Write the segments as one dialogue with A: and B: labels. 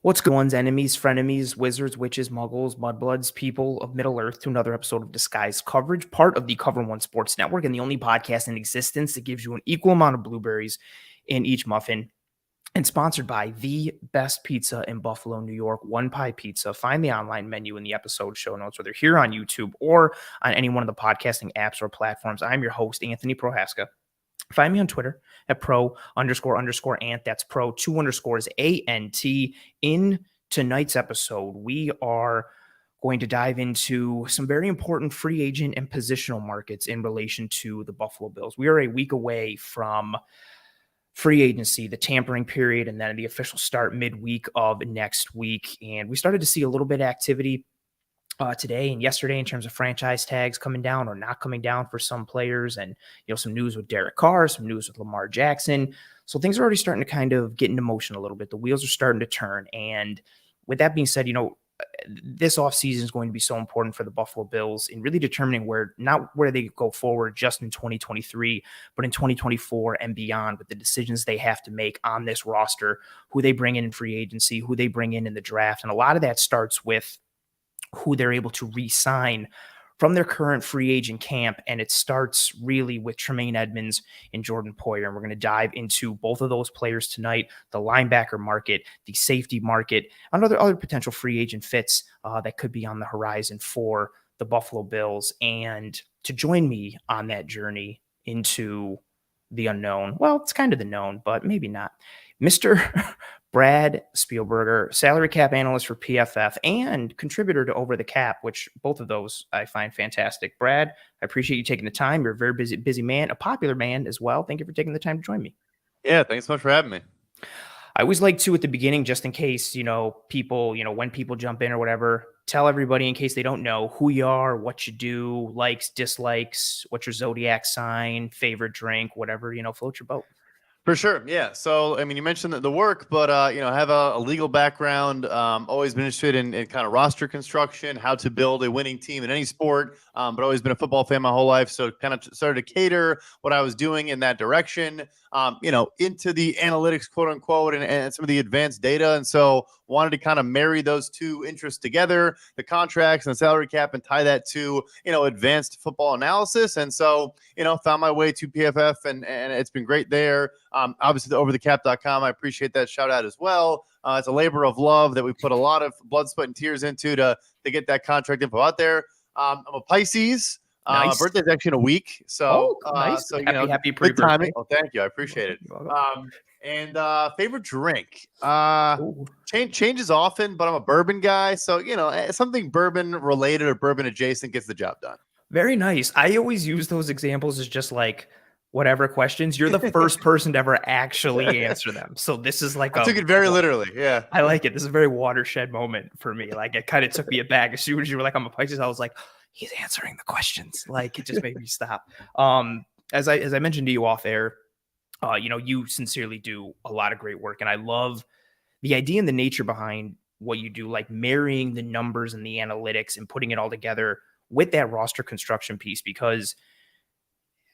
A: What's good, ones, enemies, frenemies, wizards, witches, muggles, mudbloods, people of Middle Earth to another episode of Disguised Coverage, part of the Cover One Sports Network and the only podcast in existence that gives you an equal amount of blueberries in each muffin. And sponsored by the best pizza in Buffalo, New York, One Pie Pizza. Find the online menu in the episode show notes, whether here on YouTube or on any one of the podcasting apps or platforms. I'm your host, Anthony Prohaska. Find me on Twitter at pro__ant. That's pro 2_ ANT. In tonight's episode, we are going to dive into some very important free agent and positional markets in relation to the Buffalo Bills. We are a week away from free agency, the tampering period, and then the official start midweek of next week. And we started to see a little bit of activity today and yesterday in terms of franchise tags coming down or not coming down for some players, and some news with Derek Carr, some news with Lamar Jackson. So things are already starting to kind of get into motion a little bit. The wheels are starting to turn. And with that being said, this offseason is going to be so important for the Buffalo Bills in really determining not where they go forward just in 2023, but in 2024 and beyond, with the decisions they have to make on this roster, who they bring in free agency, who they bring in the draft. And a lot of that starts with who they're able to re-sign from their current free agent camp. And it starts really with Tremaine Edmunds and Jordan Poyer. And we're going to dive into both of those players tonight, the linebacker market, the safety market, and other potential free agent fits that could be on the horizon for the Buffalo Bills. And to join me on that journey into the unknown, well, it's kind of the known, but maybe not, Mr. Brad Spielberger, salary cap analyst for PFF and contributor to Over the Cap, which both of those I find fantastic. Brad, I appreciate you taking the time. You're a very busy man, a popular man as well. Thank you for taking the time to join me.
B: Yeah, thanks so much for having me.
A: I always like to, at the beginning, just in case, people, when people jump in or whatever, tell everybody in case they don't know who you are, what you do, likes, dislikes, what's your zodiac sign, favorite drink, whatever, float your boat.
B: For sure. Yeah. So, I mean, you mentioned the work, but, I have a legal background, always been interested in kind of roster construction, how to build a winning team in any sport, but always been a football fan my whole life. So kind of started to cater what I was doing in that direction, into the analytics, quote unquote, and some of the advanced data. And so wanted to kind of marry those two interests together, the contracts and the salary cap, and tie that to, advanced football analysis. And so, found my way to PFF and it's been great there. Obviously, the overthecap.com, I appreciate that shout out as well. It's a labor of love that we put a lot of blood, sweat, and tears into to get that contract info out there. I'm a Pisces.
A: Nice.
B: My birthday's actually in a week. So,
A: nice.
B: So
A: happy
B: good timing.
A: pre-birthday.
B: Oh, thank you. I appreciate it. And favorite drink. Changes often, but I'm a bourbon guy. So, something bourbon related or bourbon adjacent gets the job done.
A: Very nice. I always use those examples as just like whatever questions. You're the first person to ever actually answer them. So this is like
B: I took it very literally. Yeah.
A: I like it. This is a very watershed moment for me. Like, it kind of took me aback. As soon as you were like, I'm a Pisces, I was like, he's answering the questions. Like, it just made me stop. As I mentioned to you off air, you sincerely do a lot of great work. And I love the idea and the nature behind what you do, like marrying the numbers and the analytics and putting it all together with that roster construction piece, because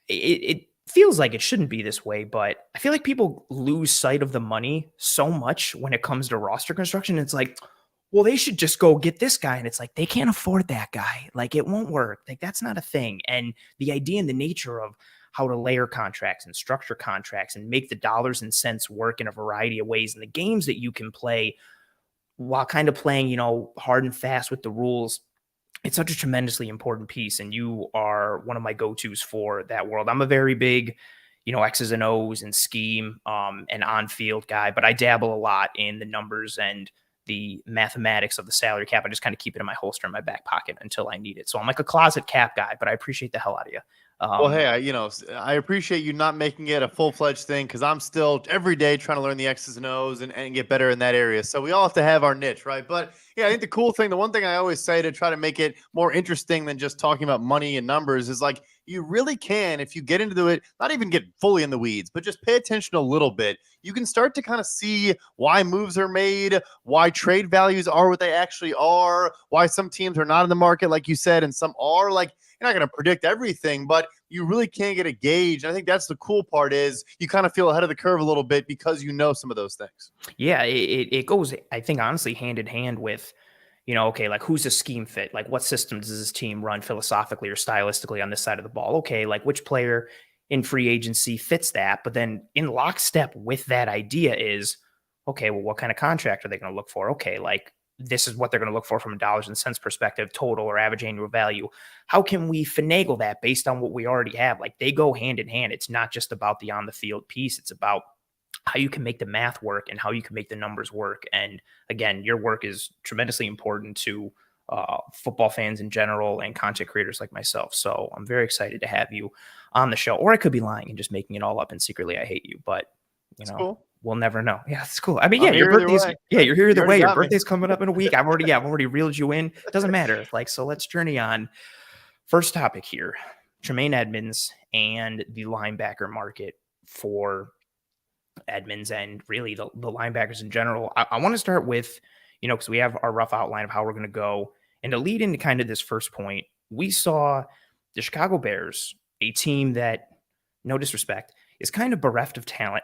A: it feels like it shouldn't be this way, but I feel like people lose sight of the money so much when it comes to roster construction. It's like, well, they should just go get this guy. And it's like, they can't afford that guy. Like, it won't work. Like, that's not a thing. And the idea and the nature of how to layer contracts and structure contracts and make the dollars and cents work in a variety of ways, and the games that you can play while kind of playing, hard and fast with the rules. It's such a tremendously important piece, and you are one of my go-tos for that world. I'm a very big, X's and O's and scheme and on-field guy, but I dabble a lot in the numbers and the mathematics of the salary cap. I just kind of keep it in my holster in my back pocket until I need it. So I'm like a closet cap guy, but I appreciate the hell out of you.
B: Well, hey, I appreciate you not making it a full-fledged thing, because I'm still every day trying to learn the X's and O's and get better in that area. So we all have to have our niche, right? But yeah, I think the one thing I always say to try to make it more interesting than just talking about money and numbers is, like, you really can, if you get into it, not even get fully in the weeds, but just pay attention a little bit, you can start to kind of see why moves are made, why trade values are what they actually are, why some teams are not in the market, like you said, and some are. Like, you're not going to predict everything, but you really can't get a gauge. And I think that's the cool part is you kind of feel ahead of the curve a little bit because you know some of those things.
A: Yeah, it goes, I think, honestly, hand in hand with, okay, like who's a scheme fit? Like what systems does this team run philosophically or stylistically on this side of the ball? Okay, like which player in free agency fits that? But then in lockstep with that idea is, okay, well, what kind of contract are they going to look for? Okay, like this is what they're going to look for from a dollars and cents perspective, total or average annual value. How can we finagle that based on what we already have? Like they go hand in hand. It's not just about the on the field piece. It's about how you can make the math work and how you can make the numbers work. And again, your work is tremendously important to football fans in general and content creators like myself. So I'm very excited to have you on the show, or I could be lying and just making it all up and secretly I hate you, but
B: Cool.
A: We'll never know. Yeah, it's cool. I mean,
B: Your birthday's,
A: you're here either way. Your birthday's coming up in a week. I've already reeled you in. Doesn't matter. Like, so let's journey on. First topic here, Tremaine Edmunds and the linebacker market for Edmunds and really the linebackers in general. I want to start with, because we have our rough outline of how we're going to go. And to lead into kind of this first point, we saw the Chicago Bears, a team that, no disrespect, is kind of bereft of talent,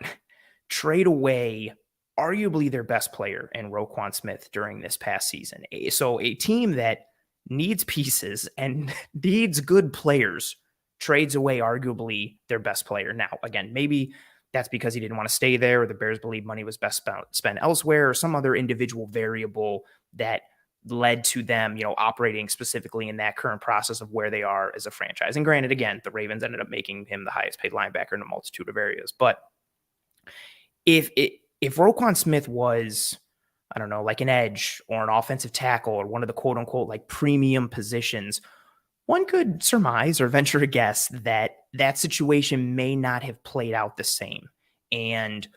A: trade away arguably their best player in Roquan Smith during this past season. So a team that needs pieces and needs good players trades away arguably their best player. Now, again, maybe that's because he didn't want to stay there, or the Bears believe money was best spent elsewhere, or some other individual variable that led to them, operating specifically in that current process of where they are as a franchise. And granted, again, the Ravens ended up making him the highest paid linebacker in a multitude of areas. But if Roquan Smith was, I don't know, like an edge or an offensive tackle or one of the quote unquote like premium positions, one could surmise or venture a guess that that situation may not have played out the same. And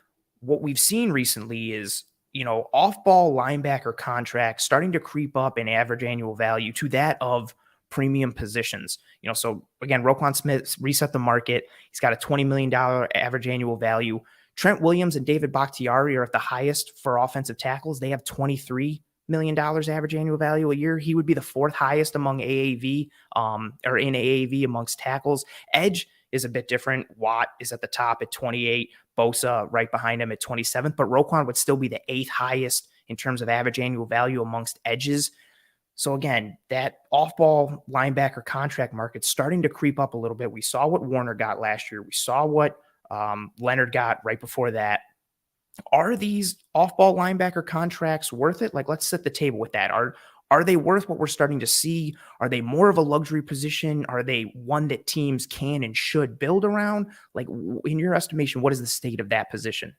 A: what we've seen recently is, off-ball linebacker contracts starting to creep up in average annual value to that of premium positions. So again, Roquan Smith reset the market. He's got a $20 million average annual value. Trent Williams and David Bakhtiari are at the highest for offensive tackles. They have $23 million average annual value a year. He would be the fourth highest among AAV, or in AAV amongst tackles. Edge is a bit different. Watt is at the top at 28. Bosa right behind him at 27th, but Roquan would still be the eighth highest in terms of average annual value amongst edges. So again, that off-ball linebacker contract market's starting to creep up a little bit. We saw what Warner got last year. We saw what Leonard got right before that. Are these off-ball linebacker contracts worth it? Like, let's set the table with that. Are they worth what we're starting to see? Are they more of a luxury position? Are they one that teams can and should build around? Like, in your estimation, what is the state of that position?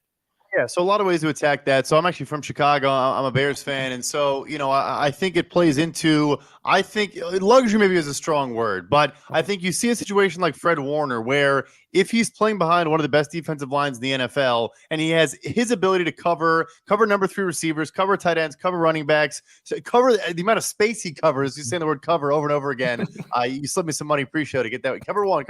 B: Yeah, so a lot of ways to attack that. So I'm actually from Chicago. I'm a Bears fan. And so, I think it plays into, I think luxury maybe is a strong word, but I think you see a situation like Fred Warner where if he's playing behind one of the best defensive lines in the NFL and he has his ability to cover number 3 receivers, cover tight ends, cover running backs, so cover the amount of space he covers. You saying the word cover over and over again. You slipped me some money pre-show to get that. Cover one.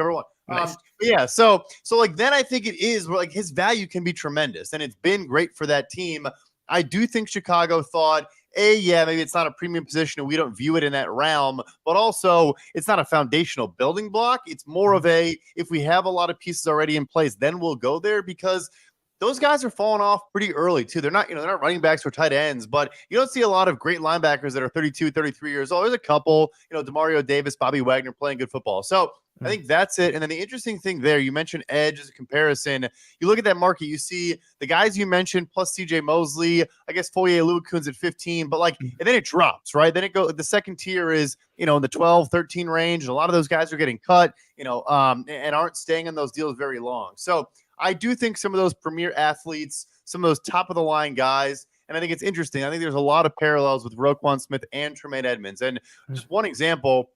B: Nice. Yeah. So like then I think it is where like his value can be tremendous and it's been great for that team. I do think Chicago thought, maybe it's not a premium position and we don't view it in that realm, but also it's not a foundational building block. It's more of if we have a lot of pieces already in place, then we'll go there because those guys are falling off pretty early too. They're not, they're not running backs or tight ends, but you don't see a lot of great linebackers that are 32, 33 years old. There's a couple, DeMario Davis, Bobby Wagner playing good football. So I think that's it. And then the interesting thing there, you mentioned edge as a comparison. You look at that market, you see the guys you mentioned plus CJ Mosley, I guess Foye Oluwakun's at 15, but and then it drops, right? Then the second tier is, in the 12, 13 range. And a lot of those guys are getting cut, and aren't staying in those deals very long. So I do think some of those premier athletes, some of those top of the line guys, and I think it's interesting. I think there's a lot of parallels with Roquan Smith and Tremaine Edmunds. And just one example,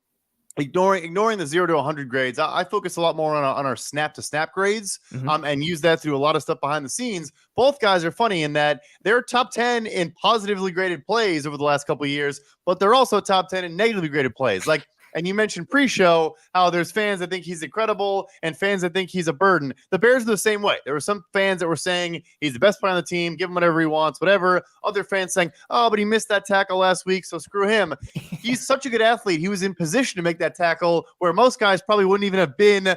B: ignoring the 0 to 100 grades, I focus a lot more on our snap to snap grades, and use that through a lot of stuff behind the scenes. Both guys are funny in that they're top 10 in positively graded plays over the last couple of years, but they're also top 10 in negatively graded plays. Like And you mentioned pre-show how there's fans that think he's incredible and fans that think he's a burden. The Bears are the same way. There were some fans that were saying he's the best player on the team, give him whatever he wants, whatever. Other fans saying, oh, but he missed that tackle last week, so screw him. He's such a good athlete. He was in position to make that tackle where most guys probably wouldn't even have been,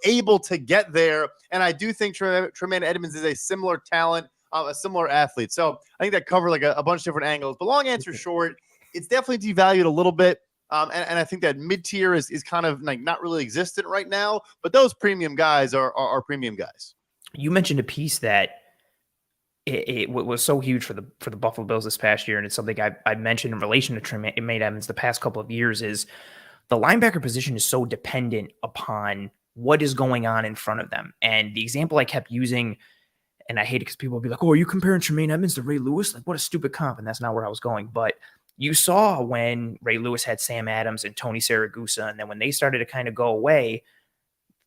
B: able to get there. And I do think Tremaine Edmunds is a similar talent, a similar athlete. So I think that covered like a bunch of different angles. But long answer short, it's definitely devalued a little bit. And I think that mid-tier is kind of like not really existent right now, but those premium guys are premium guys.
A: You mentioned a piece that it was so huge for the Buffalo Bills this past year, and it's something I mentioned in relation to Tremaine Edmunds the past couple of years, is the linebacker position is so dependent upon what is going on in front of them. And the example I kept using, and I hate it because people will be like, oh, are you comparing Tremaine Edmunds to Ray Lewis? Like, what a stupid comp, and that's not where I was going. But you saw when Ray Lewis had Sam Adams and Tony Saragusa, and then when they started to kind of go away,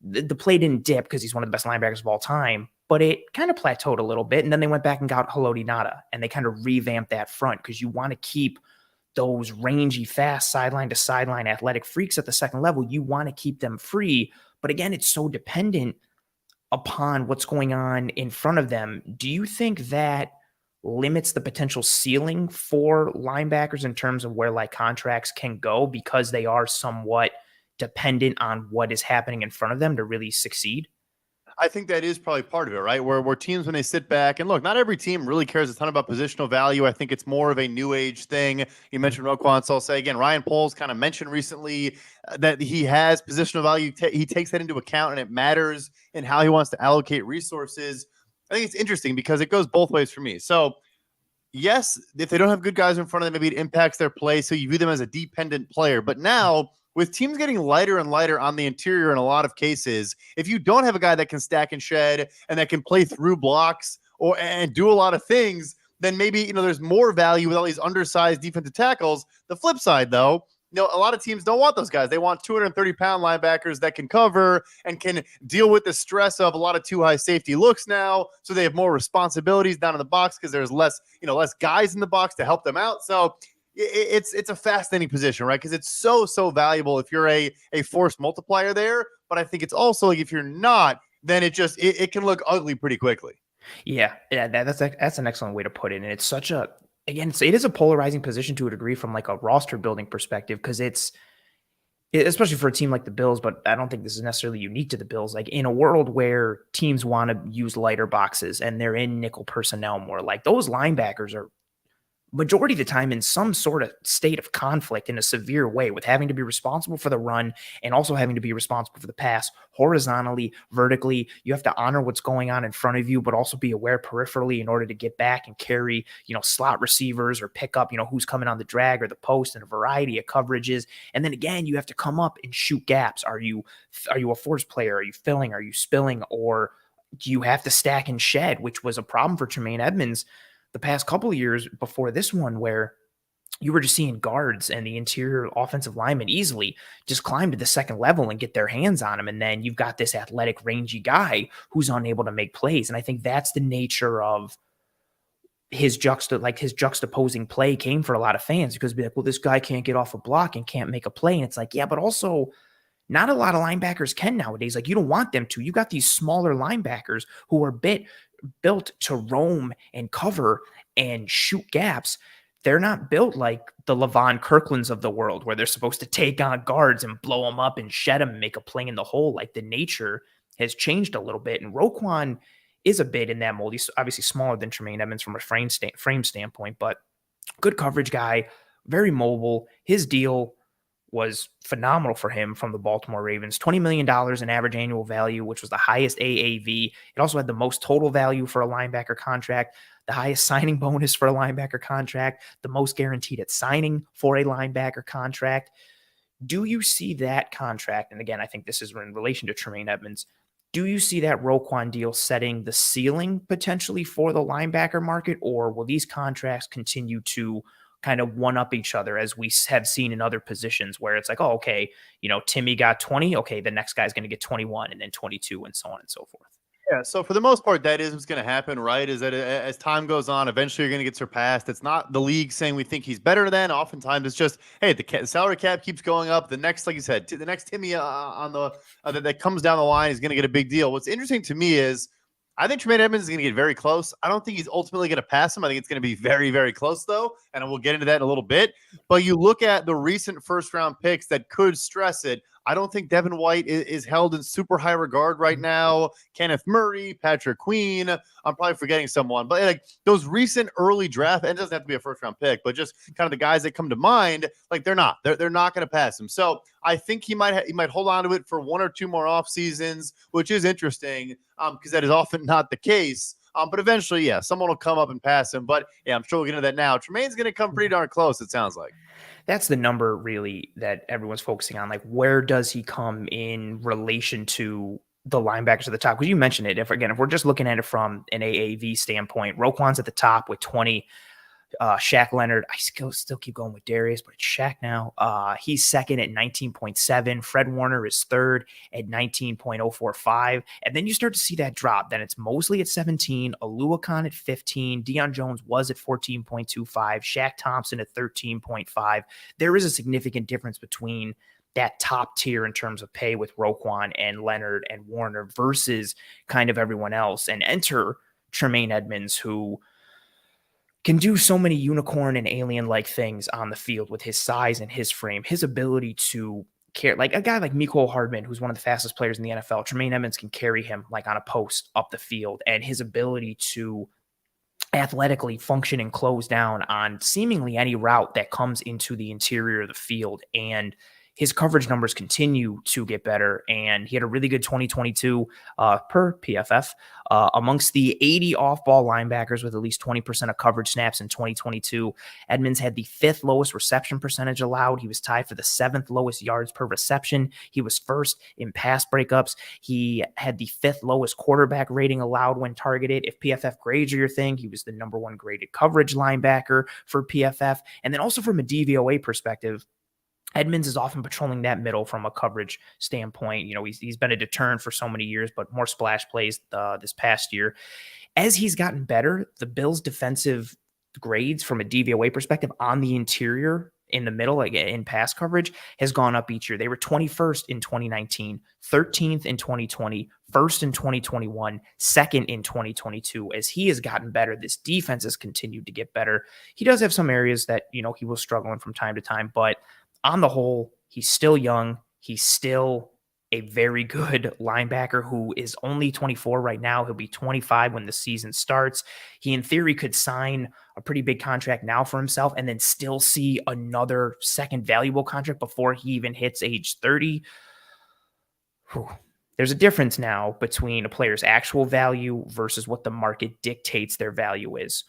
A: the play didn't dip because he's one of the best linebackers of all time, but it kind of plateaued a little bit. And then they went back and got Haloti Ngata, and they kind of revamped that front because you want to keep those rangy, fast, sideline to sideline athletic freaks at the second level. You want to keep them free. But again, it's so dependent upon what's going on in front of them. Do you think that limits the potential ceiling for linebackers in terms of where like contracts can go because they are somewhat dependent on what is happening in front of them to really succeed?
B: I think that is probably part of it, right? Where teams, when they sit back and look, not every team really cares a ton about positional value. I think it's more of a new age thing. You mentioned Roquan, so I'll say again, Ryan Poles kind of mentioned recently that he has positional value. He takes that into account, and it matters in how he wants to allocate resources. I think it's interesting because it goes both ways for me. So yes, if they don't have good guys in front of them, maybe it impacts their play. So you view them as a dependent player. But now, with teams getting lighter and lighter on the interior in a lot of cases, if you don't have a guy that can stack and shed and that can play through blocks and do a lot of things, then maybe there's more value with all these undersized defensive tackles. The flip side, though, a lot of teams don't want those guys. They want 230-pound linebackers that can cover and can deal with the stress of a lot of too high safety looks now. So they have more responsibilities down in the box because there's less guys in the box to help them out. So it's a fascinating position, right? Because it's so valuable if you're a force multiplier there. But I think it's also like if you're not, then it can look ugly pretty quickly.
A: Yeah, that's an excellent way to put it. And it's such a, again, it is a polarizing position to a degree from like a roster building perspective, because especially for a team like the Bills, but I don't think this is necessarily unique to the Bills. Like in a world where teams want to use lighter boxes and they're in nickel personnel more, like those linebackers are majority of the time in some sort of state of conflict in a severe way, with having to be responsible for the run and also having to be responsible for the pass horizontally, vertically. You have to honor what's going on in front of you, but also be aware peripherally in order to get back and carry, slot receivers or pick up, who's coming on the drag or the post and a variety of coverages. And then again, you have to come up and shoot gaps. Are you a force player? Are you filling? Are you spilling? Or do you have to stack and shed, which was a problem for Tremaine Edmunds the past couple of years before this one, where you were just seeing guards and the interior offensive linemen easily just climb to the second level and get their hands on him. And then you've got this athletic, rangy guy who's unable to make plays. And I think that's the nature of his juxtaposing play came for a lot of fans, because be like, well, this guy can't get off a block and can't make a play. And it's like, yeah, but also not a lot of linebackers can nowadays. Like, you don't want them to. You got these smaller linebackers who are built to roam and cover and shoot gaps. They're not built like the Levon Kirklands of the world, where they're supposed to take on guards and blow them up and shed them and make a play in the hole. Like, the nature has changed a little bit. And Roquan is a bit in that mold. He's obviously smaller than Tremaine Edmunds from a frame standpoint, but good coverage guy, very mobile. His deal was phenomenal for him from the Baltimore Ravens. $20 million in average annual value, which was the highest AAV. It also had the most total value for a linebacker contract, the highest signing bonus for a linebacker contract, the most guaranteed at signing for a linebacker contract. Do you see that contract? And again, I think this is in relation to Tremaine Edmunds. Do you see that Roquan deal setting the ceiling potentially for the linebacker market, or will these contracts continue to kind of one up each other, as we have seen in other positions where it's like, oh, okay, Timmy got 20. Okay, the next guy's going to get 21 and then 22 and so on and so forth.
B: Yeah, so for the most part, that is what's going to happen, right? Is that as time goes on, eventually you're going to get surpassed. It's not the league saying we think he's better than. Oftentimes, it's just, hey, the salary cap keeps going up. The next, like you said, the next Timmy on the that comes down the line is going to get a big deal. What's interesting to me is, I think Tremaine Edmunds is going to get very close. I don't think he's ultimately going to pass him. I think it's going to be very, very close, though, and we'll get into that in a little bit. But you look at the recent first-round picks that could stress it. I don't think Devin White is held in super high regard right now. Kenneth Murray, Patrick Queen. I'm probably forgetting someone, but like those recent early draft, and it doesn't have to be a first round pick, but just kind of the guys that come to mind, like they're not going to pass him. So I think he might hold on to it for one or two more off seasons, which is interesting because that is often not the case. But eventually, yeah, someone will come up and pass him. But yeah, I'm sure we'll get into that now. Tremaine's going to come pretty darn close, it sounds like.
A: That's the number really that everyone's focusing on. Like, where does he come in relation to the linebackers at the top? Because you mentioned it. If we're just looking at it from an AAV standpoint, Roquan's at the top with 20. Shaq Leonard, I still keep going with Darius, but it's Shaq now. He's second at 19.7. Fred Warner is third at 19.045. And then you start to see that drop. Then it's Mosley at 17, Aluakon at 15, Deion Jones was at 14.25, Shaq Thompson at 13.5. There is a significant difference between that top tier in terms of pay with Roquan and Leonard and Warner versus kind of everyone else. And enter Tremaine Edmunds, who can do so many unicorn and alien-like things on the field with his size and his frame, his ability to carry, like a guy like Mecole Hardman, who's one of the fastest players in the NFL. Tremaine Edmunds can carry him like on a post up the field, and his ability to athletically function and close down on seemingly any route that comes into the interior of the field. And his coverage numbers continue to get better, and he had a really good 2022 per PFF. Amongst the 80 off-ball linebackers with at least 20% of coverage snaps in 2022, Edmunds had the 5th lowest reception percentage allowed. He was tied for the 7th lowest yards per reception. He was first in pass breakups. He had the 5th lowest quarterback rating allowed when targeted. If PFF grades are your thing, he was the number 1 graded coverage linebacker for PFF. And then also from a DVOA perspective, Edmunds is often patrolling that middle from a coverage standpoint. You know, he's been a deterrent for so many years, but more splash plays this past year. As he's gotten better, the Bills' defensive grades from a DVOA perspective on the interior in the middle, like in pass coverage, has gone up each year. They were 21st in 2019, 13th in 2020, first in 2021, second in 2022. As he has gotten better, this defense has continued to get better. He does have some areas that, you know, he will struggle in from time to time, but on the whole, he's still young. He's still a very good linebacker who is only 24 right now. He'll be 25 when the season starts. He, in theory, could sign a pretty big contract now for himself and then still see another second valuable contract before he even hits age 30. Whew. There's a difference now between a player's actual value versus what the market dictates their value is.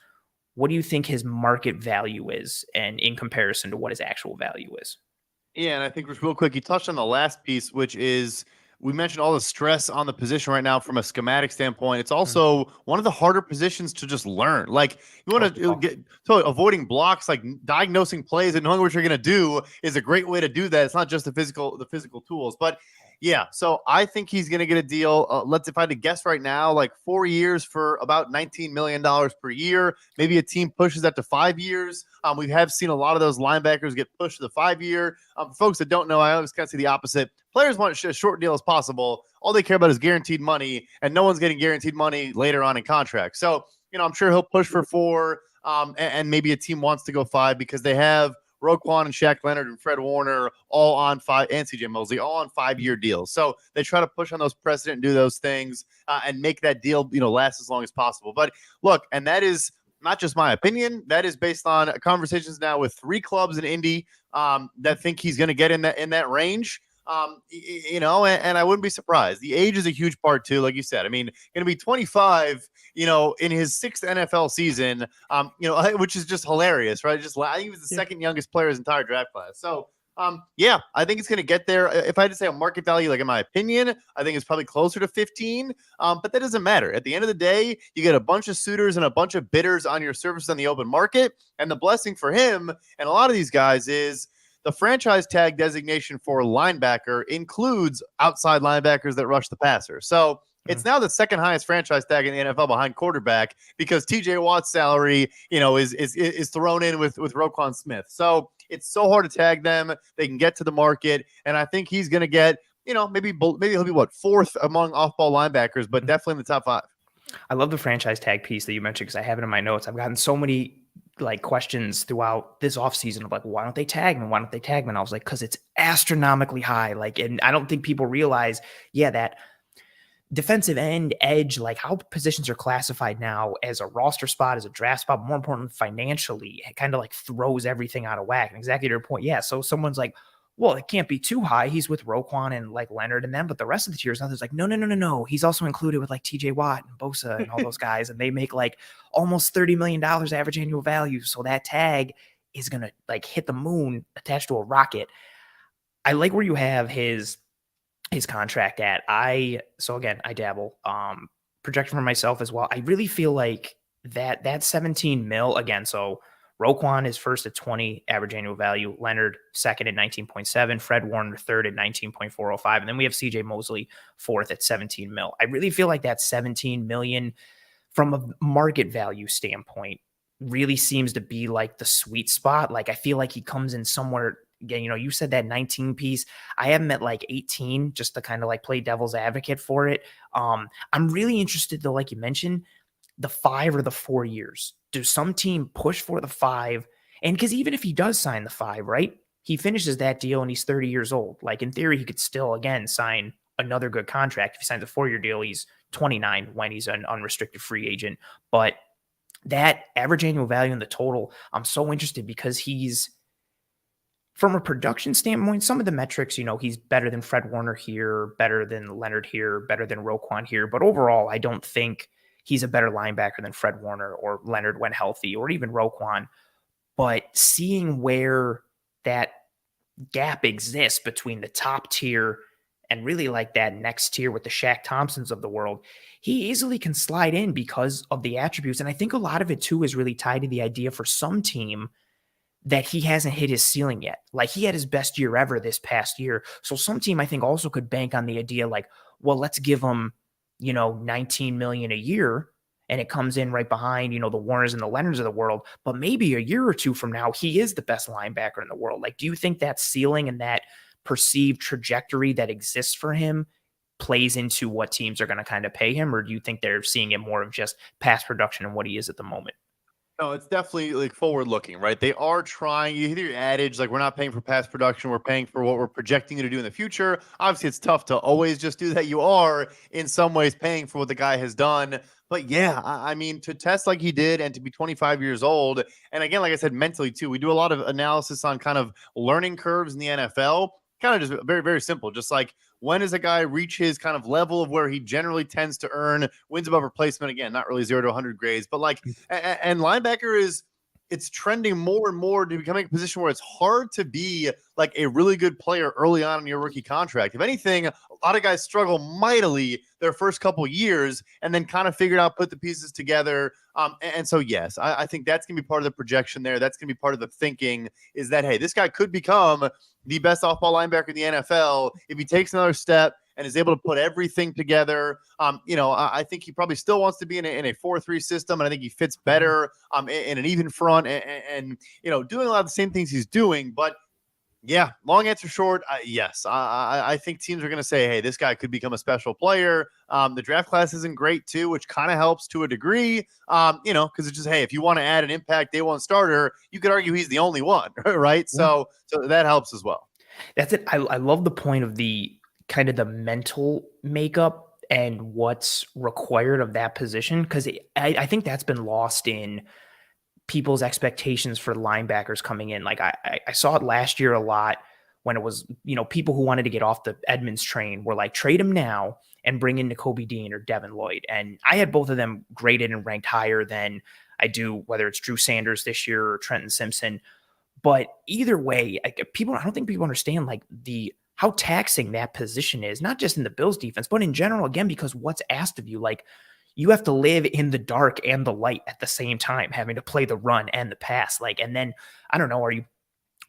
A: What do you think his market value is, and in comparison to what his actual value is?
B: Yeah, and I think real quick, you touched on the last piece, which is we mentioned all the stress on the position right now from a schematic standpoint. It's also one of the harder positions to just learn. Like you want to get so avoiding blocks, like diagnosing plays and knowing what you're going to do is a great way to do that. It's not just the physical tools, but yeah. So I think he's going to get a deal. If I had to guess right now, like 4 years for about $19 million per year. Maybe a team pushes that to 5 years. We have seen a lot of those linebackers get pushed to the 5 year. For folks that don't know, I always kind of see the opposite. Players want as short deal as possible. All they care about is guaranteed money, and no one's getting guaranteed money later on in contract. So, you know, I'm sure he'll push for 4, and maybe a team wants to go 5 because they have Roquan and Shaq Leonard and Fred Warner all on 5, and CJ Mosley all on 5-year deals. So they try to push on those precedent and do those things and make that deal, you know, last as long as possible. But look, and that is not just my opinion. That is based on conversations now with 3 clubs in Indy that think he's going to get in that range. You know, and I wouldn't be surprised. The age is a huge part too, like you said. I mean, going to be 25, you know, in his 6th NFL season, you know, which is just hilarious, right? I think he was the second youngest player in his entire draft class. So, yeah, I think it's going to get there. If I had to say a market value, like in my opinion, I think it's probably closer to 15. But that doesn't matter. At the end of the day, you get a bunch of suitors and a bunch of bidders on your service on the open market. And the blessing for him and a lot of these guys is the franchise tag designation for linebacker includes outside linebackers that rush the passer. So It's now the second highest franchise tag in the NFL behind quarterback because TJ Watt's salary, is thrown in with Roquan Smith. So it's so hard to tag them. They can get to the market, and I think he's going to get, maybe he'll be fourth among off-ball linebackers, but definitely in the top 5.
A: I love the franchise tag piece that you mentioned because I have it in my notes. I've gotten so many questions throughout this offseason of why don't they tag me? Why don't they tag me? And I was like, because it's astronomically high. And I don't think people realize, that defensive end, edge, how positions are classified now as a roster spot, as a draft spot, more importantly, financially, it kind of throws everything out of whack. And exactly to your point. Yeah. So someone's like, well, it can't be too high. He's with Roquan and Leonard and them, but the rest of the tiers, others no. He's also included with TJ Watt and Bosa and all those guys. And they make almost $30 million average annual value. So that tag is going to hit the moon attached to a rocket. I like where you have his contract at. So again, I dabble, projection for myself as well. I really feel like that 17 mil again. So Roquan is first at 20 average annual value. Leonard second at 19.7. Fred Warner third at 19.405. And then we have CJ Mosley fourth at 17 mil. I really feel like that 17 million from a market value standpoint really seems to be the sweet spot. I feel like he comes in somewhere. Again, you said that 19 piece. I have him at 18 just to kind of play devil's advocate for it. I'm really interested though, like you mentioned, the 5 or the 4 years. Does some team push for the 5? And because even if he does sign the 5, right, he finishes that deal and he's 30 years old. In theory, he could still, again, sign another good contract. If he signs a 4-year deal, he's 29 when he's an unrestricted free agent. But that average annual value in the total, I'm so interested because he's, from a production standpoint, some of the metrics, he's better than Fred Warner here, better than Leonard here, better than Roquan here. But overall, I don't think he's a better linebacker than Fred Warner or Leonard when healthy, or even Roquan. But seeing where that gap exists between the top tier and really that next tier with the Shaq Thompsons of the world, he easily can slide in because of the attributes. And I think a lot of it too is really tied to the idea for some team that he hasn't hit his ceiling yet. He had his best year ever this past year. So some team I think also could bank on the idea well, let's give him, 19 million a year, and it comes in right behind, the Warners and the Leonards of the world. But maybe a year or two from now, he is the best linebacker in the world. Do you think that ceiling and that perceived trajectory that exists for him plays into what teams are going to kind of pay him? Or do you think they're seeing it more of just past production and what he is at the moment?
B: No, it's definitely forward looking, right? They are trying. You hear your adage, we're not paying for past production, we're paying for what we're projecting you to do in the future. Obviously, it's tough to always just do that. You are in some ways paying for what the guy has done. But yeah, I mean, to test like he did and to be 25 years old, and again, like I said, mentally too, we do a lot of analysis on kind of learning curves in the NFL. Kind of just very, very simple. Just when does a guy reach his kind of level of where he generally tends to earn wins above replacement? Again, not really 0 to 100 grades, but and linebacker it's trending more and more to becoming a position where it's hard to be a really good player early on in your rookie contract. If anything, a lot of guys struggle mightily their first couple years and then kind of figure out, put the pieces together. And so, yes, I think that's going to be part of the projection there. That's going to be part of the thinking is that, hey, this guy could become the best off-ball linebacker in the NFL if he takes another step and is able to put everything together. I think he probably still wants to be in a 4-3 system, and I think he fits better in an even front and doing a lot of the same things he's doing. But yeah, long answer short, yes. I think teams are going to say, hey, this guy could become a special player. The draft class isn't great too, which kind of helps to a degree, because it's just, hey, if you want to add an impact day one starter, you could argue he's the only one, right? So that helps as well.
A: That's it. I love the point of the kind of the mental makeup and what's required of that position, because I think that's been lost in people's expectations for linebackers coming in. I saw it last year a lot when it was, people who wanted to get off the Edmunds train were trade him now and bring in Nakobe Dean or Devin Lloyd. And I had both of them graded and ranked higher than I do, whether it's Drew Sanders this year or Trenton Simpson. But either way, I don't think people understand how taxing that position is, not just in the Bills defense, but in general, again, because what's asked of you, you have to live in the dark and the light at the same time, having to play the run and the pass. And then, I don't know, are you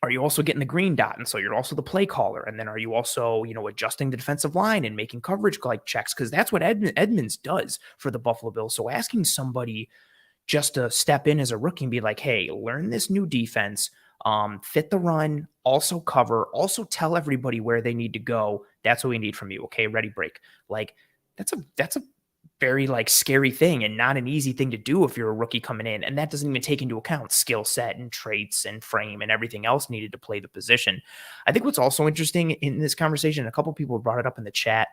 A: are you also getting the green dot? And so you're also the play caller. And then are you also, adjusting the defensive line and making coverage like checks? Because that's what Edmunds does for the Buffalo Bills. So asking somebody just to step in as a rookie and be like, hey, learn this new defense, fit the run, also cover, also tell everybody where they need to go. That's what we need from you. Okay, ready, break. Like that's a very like scary thing and not an easy thing to do if you're a rookie coming in. And that doesn't even take into account skill set and traits and frame and everything else needed to play the position. I think what's also interesting in this conversation, a couple people brought it up in the chat.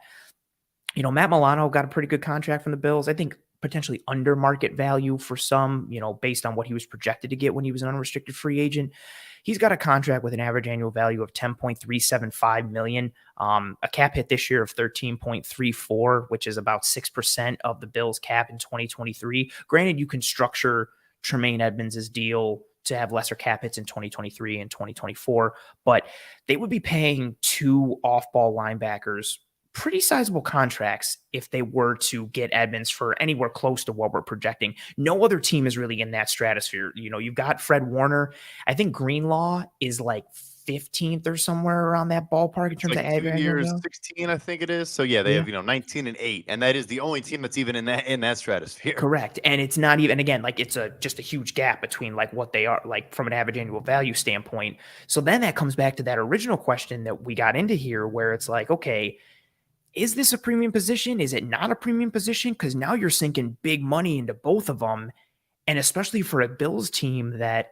A: Matt Milano got a pretty good contract from the Bills. I think potentially under market value for some, based on what he was projected to get when he was an unrestricted free agent. He's got a contract with an average annual value of $10.375 million, a cap hit this year of 13.34, which is about 6% of the Bills cap in 2023. Granted, you can structure Tremaine Edmunds' deal to have lesser cap hits in 2023 and 2024, but they would be paying two off-ball linebackers pretty sizable contracts if they were to get Edmunds for anywhere close to what we're projecting. No other team is really in that stratosphere. You've got Fred Warner. I think Greenlaw is like 15th or somewhere around that ballpark in terms
B: like
A: of
B: 2
A: average.
B: years, 16, I think it is. So yeah, they have 19 and 8, and that is the only team that's even in that stratosphere.
A: Correct. And it's not even, again, like it's just a huge gap between like what they are like from an average annual value standpoint. So then that comes back to that original question that we got into here where it's like, okay, is this a premium position? Is it not a premium position? Because now you're sinking big money into both of them. And especially for a Bills team that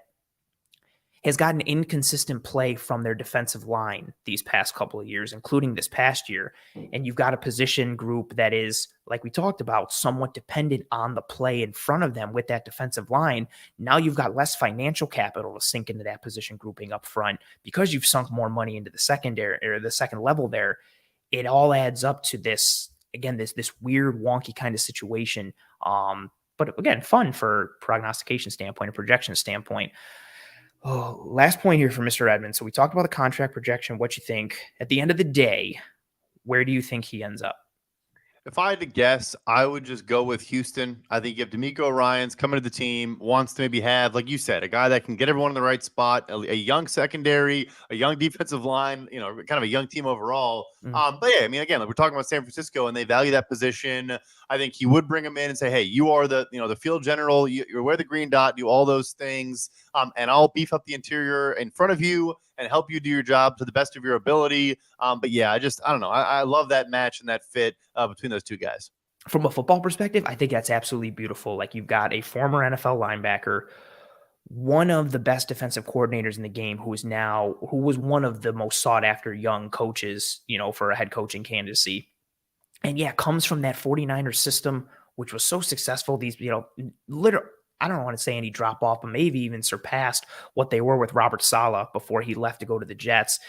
A: has gotten inconsistent play from their defensive line these past couple of years, including this past year. And you've got a position group that is, like we talked about, somewhat dependent on the play in front of them with that defensive line. Now you've got less financial capital to sink into that position grouping up front because you've sunk more money into the secondary or the second level there. It all adds up to this, again, this weird, wonky kind of situation. But again, fun for prognostication standpoint and projection standpoint. Oh, last point here for Mr. Edmunds. So we talked about the contract projection. What you think at the end of the day, where do you think he ends up?
B: If I had to guess, I would just go with Houston. I think you have D'Amico Ryans coming to the team, wants to maybe have, like you said, a guy that can get everyone in the right spot, a young secondary, a young defensive line, kind of a young team overall. But yeah, I mean, again, like we're talking about San Francisco and they value that position. I think he would bring him in and say, hey, you are the field general. You wear the green dot, do all those things, and I'll beef up the interior in front of you and help you do your job to the best of your ability. But yeah, I don't know. I love that match and that fit between those two guys.
A: From a football perspective, I think that's absolutely beautiful. Like you've got a former NFL linebacker, one of the best defensive coordinators in the game, who was one of the most sought after young coaches, for a head coaching candidacy. And yeah, comes from that 49ers system, which was so successful. These, literally, I don't want to say any drop off, but maybe even surpassed what they were with Robert Saleh before he left to go to the Jets.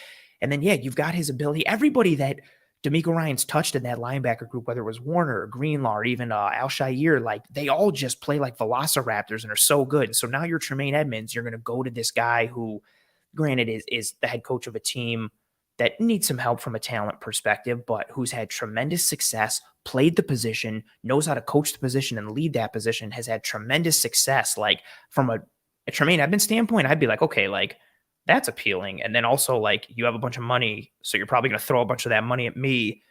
A: And then, yeah, you've got his ability. Everybody that D'Amico Ryans touched in that linebacker group, whether it was Warner or Greenlaw or even Al-Shaair, like they all just play like velociraptors and are so good. So now you're Tremaine Edmunds. You're going to go to this guy who, granted, is the head coach of a team that needs some help from a talent perspective, but who's had tremendous success, played the position, knows how to coach the position and lead that position, has had tremendous success. Like from a Tremaine Edmunds standpoint, I'd be like, okay, like that's appealing. And then also like you have a bunch of money, so you're probably going to throw a bunch of that money at me.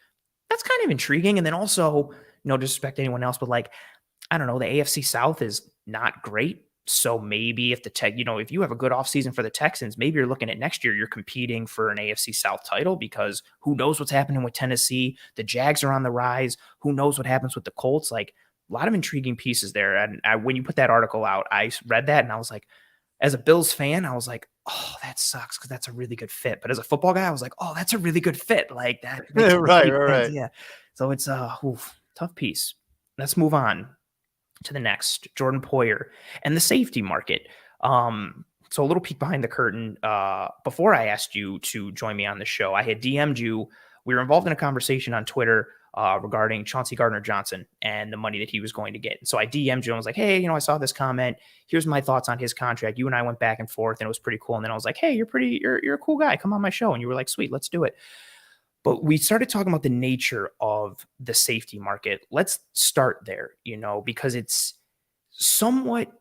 A: That's kind of intriguing. And then also, no disrespect to anyone else, but like, I don't know, the AFC South is not great. So maybe if if you have a good offseason for the Texans, maybe you're looking at next year, you're competing for an AFC South title because who knows what's happening with Tennessee. The Jags are on the rise. Who knows what happens with the Colts? Like a lot of intriguing pieces there. And when you put that article out, I read that and I was like, as a Bills fan, I was like, oh, that sucks because that's a really good fit. But as a football guy, I was like, oh, that's a really good fit. Like that.
B: Right.
A: Yeah. So it's a tough piece. Let's move on to the next, Jordan Poyer and the safety market. So a little peek behind the curtain. Before I asked you to join me on the show, I had DM'd you. We were involved in a conversation on Twitter regarding Chauncey Gardner-Johnson and the money that he was going to get. And so I DM'd you and was like, hey, I saw this comment. Here's my thoughts on his contract. You and I went back and forth and it was pretty cool. And then I was like, hey, you're a cool guy. Come on my show. And you were like, sweet, let's do it. But we started talking about the nature of the safety market. Let's start there, because it's somewhat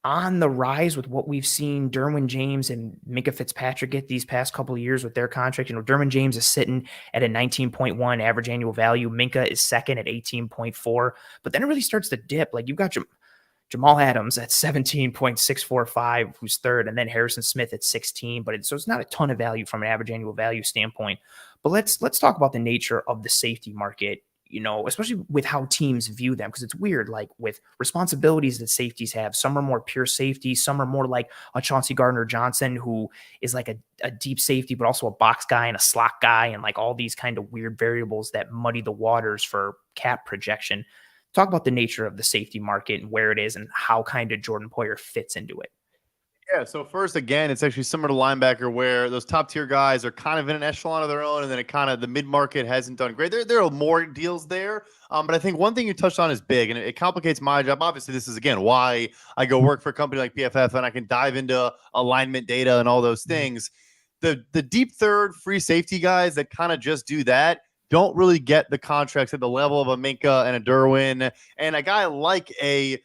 A: on the rise with what we've seen Derwin James and Minka Fitzpatrick get these past couple of years with their contract. Derwin James is sitting at a 19.1 average annual value. Minka is second at 18.4. But then it really starts to dip. Like you've got Jamal Adams at 17.645, who's third, and then Harrison Smith at 16. So it's not a ton of value from an average annual value standpoint. But let's talk about the nature of the safety market, especially with how teams view them, because it's weird, like with responsibilities that safeties have. Some are more pure safety. Some are more like a Chauncey Gardner-Johnson, who is like a deep safety, but also a box guy and a slot guy, and like all these kind of weird variables that muddy the waters for cap projection. Talk about the nature of the safety market and where it is and how kind of Jordan Poyer fits into it.
B: Yeah, so first, again, it's actually similar to linebacker where those top tier guys are kind of in an echelon of their own, and then the mid market hasn't done great. There are more deals there, but I think one thing you touched on is big, and it complicates my job. Obviously, this is again why I go work for a company like PFF, and I can dive into alignment data and all those things. The deep third free safety guys that kind of just do that don't really get the contracts at the level of a Minka and a Derwin and a guy like a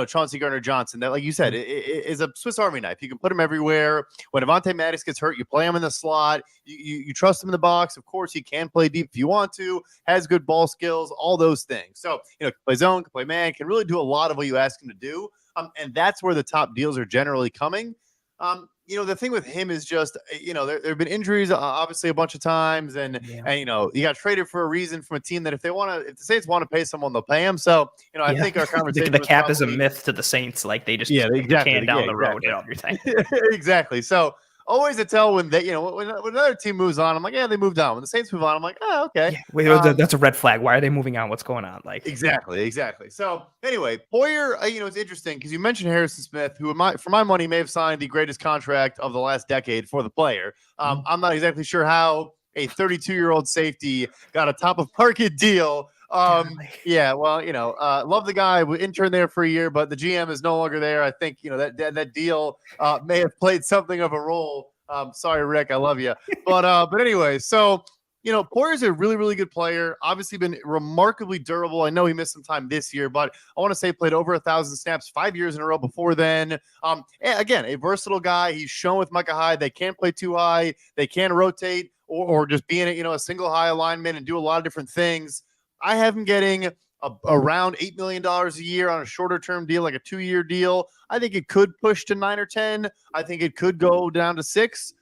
B: Chauncey Gardner-Johnson that, like you said, is a Swiss Army knife. You can put him everywhere. When Avonte Maddox gets hurt, you play him in the slot. You trust him in the box. Of course, he can play deep if you want to, has good ball skills, all those things. So, can play zone, can play man, can really do a lot of what you ask him to do. And that's where the top deals are generally coming. The thing with him is just, there have been injuries, obviously, a bunch of times. And he got traded for a reason from a team that if the Saints want to pay someone, they'll pay him. So, I think our conversation.
A: The cap is a myth to the Saints. Like they just kick the can down the road and everything.
B: Exactly. So, always a tell when when another team moves on, I'm like, yeah, they moved on. When the Saints move on, I'm like, oh, okay.
A: Yeah, that's a red flag. Why are they moving on? What's going on? Like
B: exactly. So anyway, Poyer, it's interesting because you mentioned Harrison Smith, who for my money may have signed the greatest contract of the last decade for the player. I'm not exactly sure how a 32-year-old safety got a top of market deal. Yeah, well, love the guy. We interned there for a year, but the GM is no longer there. I think, that deal may have played something of a role. Sorry, Rick, I love you. But anyway, so, Poyer's a really, really good player. Obviously been remarkably durable. I know he missed some time this year, but I want to say played over 1,000 snaps 5 years in a row before then. Again, a versatile guy. He's shown with Micah Hyde they can't play too high. They can rotate or just be in a single high alignment and do a lot of different things. I have him getting around $8 million a year on a shorter term deal, like a 2-year deal. I think it could push to 9 or 10. I think it could go down to 6.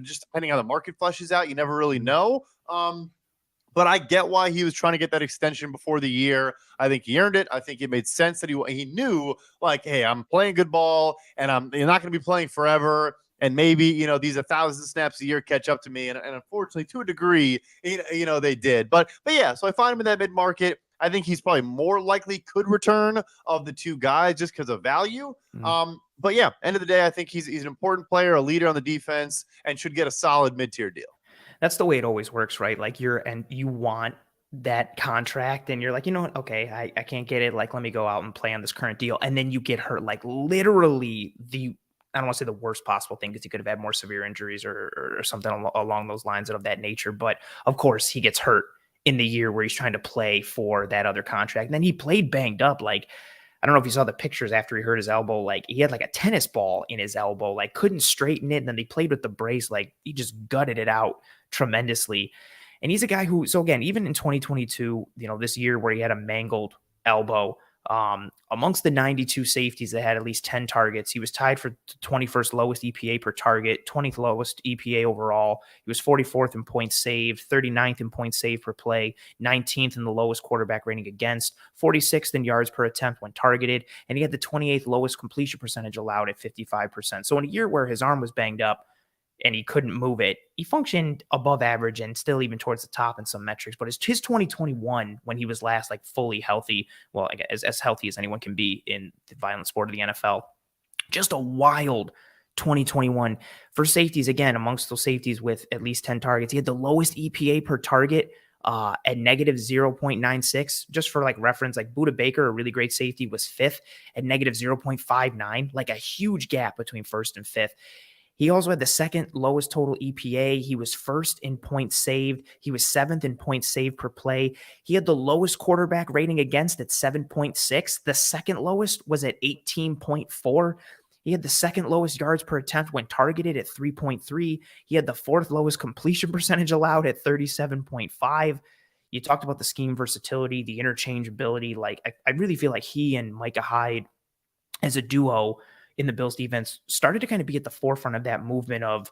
B: Just depending on the market flushes out, you never really know. But I get why he was trying to get that extension before the year. I think he earned it. I think it made sense that he knew, like, hey, I'm playing good ball, and you're not going to be playing forever. And maybe, these 1,000 snaps a year catch up to me. And unfortunately, to a degree, they did. But yeah, so I find him in that mid-market. I think he's probably more likely could return of the two guys just because of value. But yeah, end of the day, I think he's an important player, a leader on the defense, and should get a solid mid-tier deal.
A: That's the way it always works, right? Like you want that contract and you're like, you know what? Okay, I can't get it. Like, let me go out and play on this current deal. And then you get hurt, like literally I don't want to say the worst possible thing because he could have had more severe injuries or something along those lines of that nature. But of course, he gets hurt in the year where he's trying to play for that other contract. And then he played banged up. Like, I don't know if you saw the pictures after he hurt his elbow. Like, he had like a tennis ball in his elbow, like couldn't straighten it. And then they played with the brace. Like, he just gutted it out tremendously. And he's a guy who, so again, even in 2022, this year where he had a mangled elbow, amongst the 92 safeties that had at least 10 targets, he was tied for the 21st lowest EPA per target, 20th lowest EPA overall. He was 44th in points saved, 39th in points saved per play, 19th in the lowest quarterback rating against, 46th in yards per attempt when targeted, and he had the 28th lowest completion percentage allowed at 55%. So in a year where his arm was banged up and he couldn't move it, he functioned above average and still even towards the top in some metrics. But his 2021, when he was last like fully healthy, well, I guess as healthy as anyone can be in the violent sport of the NFL, just a wild 2021 for safeties. Again, amongst those safeties with at least 10 targets, he had the lowest EPA per target at negative 0.96. Just for like reference, like Budda Baker, a really great safety, was 5th at negative 0.59, like a huge gap between 1st and 5th. He also had the second lowest total EPA. He was first in points saved. He was seventh in points saved per play. He had the lowest quarterback rating against at 7.6. The second lowest was at 18.4. He had the second lowest yards per attempt when targeted at 3.3. He had the fourth lowest completion percentage allowed at 37.5. You talked about the scheme versatility, the interchangeability. Like, I really feel like he and Micah Hyde as a duo in the Bills defense started to kind of be at the forefront of that movement of,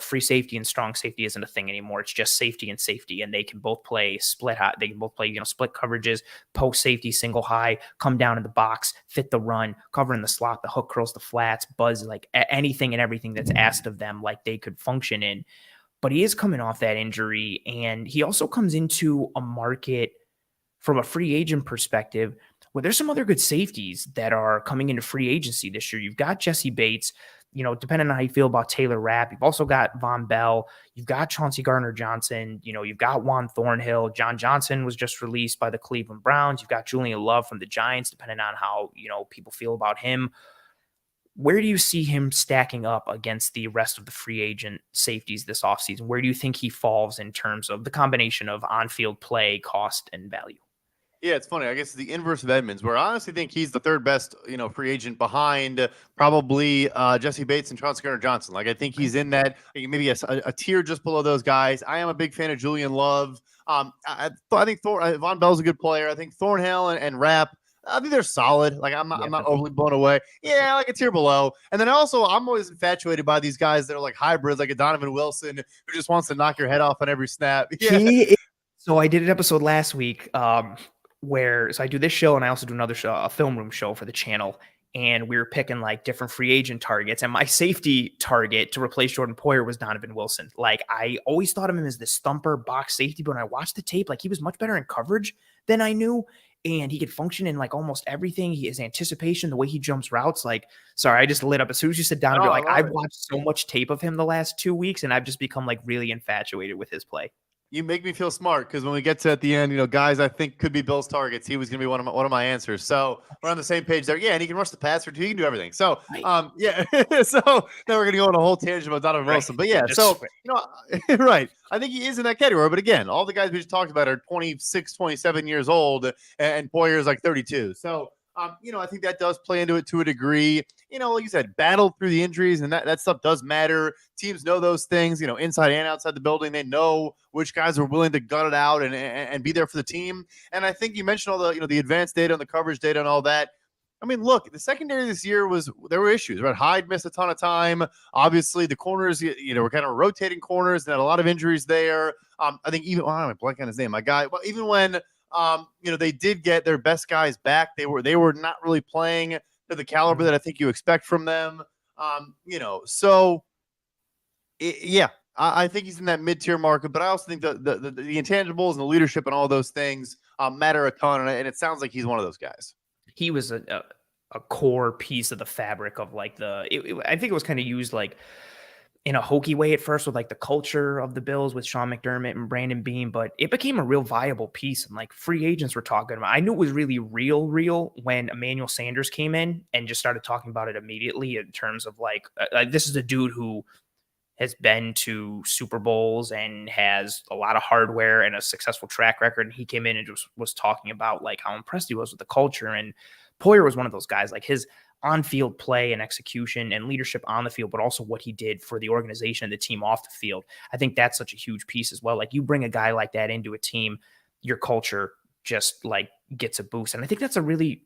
A: free safety and strong safety isn't a thing anymore. It's just safety and safety. And they can both play split high. They can both play, split coverages, post safety, single high, come down in the box, fit the run, cover in the slot, the hook curls, the flats, buzz, like anything and everything that's asked of them, like they could function in. But he is coming off that injury. And he also comes into a market from a free agent perspective where there's some other good safeties that are coming into free agency this year. You've got Jesse Bates, depending on how you feel about Taylor Rapp. You've also got Von Bell. You've got Chauncey Gardner-Johnson. You've got Juan Thornhill. John Johnson was just released by the Cleveland Browns. You've got Julian Love from the Giants, depending on how, people feel about him. Where do you see him stacking up against the rest of the free agent safeties this offseason? Where do you think he falls in terms of the combination of on-field play, cost, and value?
B: Yeah, it's funny. I guess it's the inverse of Edmunds, where I honestly think he's the third best, free agent behind probably Jesse Bates and Chauncey Gardner-Johnson. Like, I think he's in that maybe a tier just below those guys. I am a big fan of Julian Love. I think Von Bell's a good player. I think Thornhill and Rapp, I think they're solid. Like, I'm not overly blown away. Yeah, like a tier below. And then also, I'm always infatuated by these guys that are like hybrids, like a Donovan Wilson who just wants to knock your head off on every snap. Yeah.
A: So I did an episode last week so I do this show and I also do another show, a film room show for the channel. And we were picking like different free agent targets. And my safety target to replace Jordan Poyer was Donovan Wilson. Like, I always thought of him as this thumper box safety, but when I watched the tape, like, he was much better in coverage than I knew. And he could function in like almost everything. His anticipation, the way he jumps routes. Like, sorry, I just lit up as soon as you said Donovan. I've watched so much tape of him the last 2 weeks, and I've just become like really infatuated with his play.
B: You make me feel smart because when we get to at the end, guys I think could be Bills targets, he was going to be one of my answers. So we're on the same page there. Yeah, and he can rush the passer too. He can do everything. So yeah. So now we're going to go on a whole tangent about Donovan Wilson. But yeah, right. I think he is in that category. But again, all the guys we just talked about are 26, 27 years old, and Poyer is like 32. So I think that does play into it to a degree. Like you said, battled through the injuries, and that stuff does matter. Teams know those things, inside and outside the building. They know which guys are willing to gut it out and be there for the team. And I think you mentioned all the, the advanced data and the coverage data and all that. I mean, look, the secondary this year there were issues, right? Hyde missed a ton of time. Obviously, the corners, were kind of rotating corners and had a lot of injuries there. I think even, I'm blanking on his name, my guy. Well, even when, they did get their best guys back, they were not really playing to the caliber that I think you expect from them. So I think he's in that mid-tier market, but I also think the intangibles and the leadership and all those things matter a ton, and it sounds like he's one of those guys.
A: He was a core piece of the fabric of like I think it was kind of used like in a hokey way at first with like the culture of the Bills with Sean McDermott and Brandon Beam, but it became a real viable piece. And like free agents were talking about, I knew it was really real when Emmanuel Sanders came in and just started talking about it immediately in terms of like this is a dude who has been to Super Bowls and has a lot of hardware and a successful track record. And he came in and just was talking about like how impressed he was with the culture. And Poyer was one of those guys, like his on-field play and execution and leadership on the field, but also what he did for the organization and the team off the field. I think that's such a huge piece as well. Like, you bring a guy like that into a team, your culture just like gets a boost. And I think that's a really,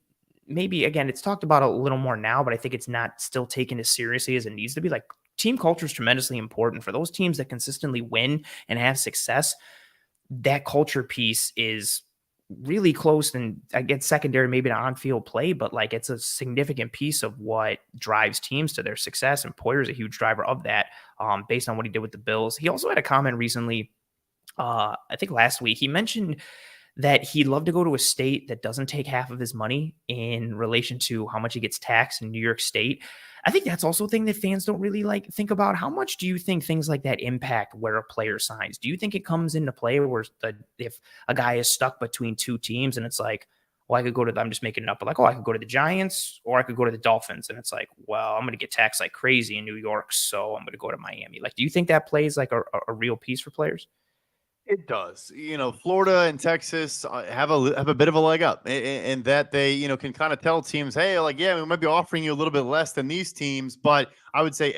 A: maybe again, it's talked about a little more now, but I think it's not still taken as seriously as it needs to be. Like, team culture is tremendously important for those teams that consistently win and have success. That culture piece is really close, and I get secondary, maybe to on-field play, but like it's a significant piece of what drives teams to their success. And Poyer is a huge driver of that, based on what he did with the Bills. He also had a comment recently, I think last week, he mentioned that he'd love to go to a state that doesn't take half of his money in relation to how much he gets taxed in New York State. I think that's also a thing that fans don't really like think about. How much do you think things like that impact where a player signs? Do you think it comes into play where if a guy is stuck between two teams and it's like, well, I could go to, I'm just making it up, but like, oh, I could go to the Giants or I could go to the Dolphins. And it's like, well, I'm going to get taxed like crazy in New York, so I'm going to go to Miami. Like, do you think that plays like a real piece for players?
B: It does. Florida and Texas have a bit of a leg up in that they, can kind of tell teams, hey, like, yeah, we might be offering you a little bit less than these teams, but I would say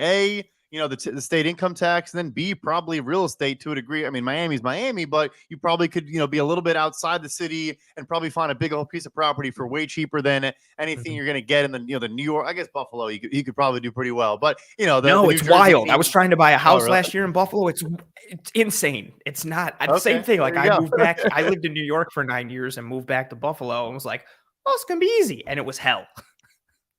B: the state income tax, and then B, probably real estate to a degree. I mean, Miami's Miami, but you probably could, be a little bit outside the city and probably find a big old piece of property for way cheaper than anything you're going to get in the New York. I guess Buffalo, you could probably do pretty well, but the
A: No,
B: New
A: it's
B: Jersey
A: wild. I
B: teams.
A: was trying to buy a
B: Oh,
A: house
B: really?
A: last year in Buffalo. It's insane. It's not same
B: Okay,
A: thing.
B: there
A: Like
B: you
A: I
B: go.
A: moved back. I lived in New York for 9 years and moved back to Buffalo and was like, oh, it's gonna be easy. And it was hell.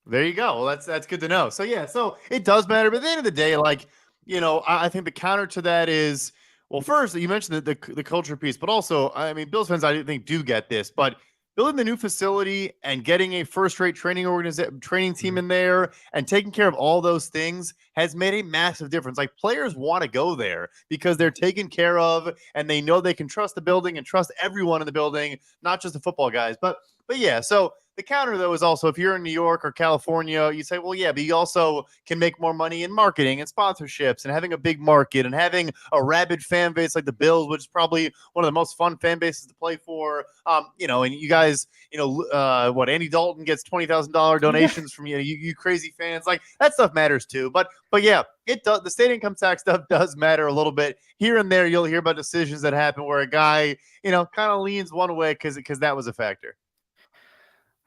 B: There you go. Well, that's good to know. So yeah, so it does matter. But at the end of the day, like, I think the counter to that is, well, first you mentioned the culture piece, but also, I mean, Bills fans, I think do get this, but building the new facility and getting a first-rate training team in there and taking care of all those things has made a massive difference. Like, players want to go there because they're taken care of and they know they can trust the building and trust everyone in the building, not just the football guys. But yeah, so the counter, though, is also if you're in New York or California, you say, well, yeah, but you also can make more money in marketing and sponsorships and having a big market and having a rabid fan base like the Bills, which is probably one of the most fun fan bases to play for. And you guys, Andy Dalton gets $20,000 donations from you crazy fans. Like, that stuff matters too. But yeah, it does. The state income tax stuff does matter a little bit here and there. You'll hear about decisions that happen where a guy, kind of leans one way because that was a factor.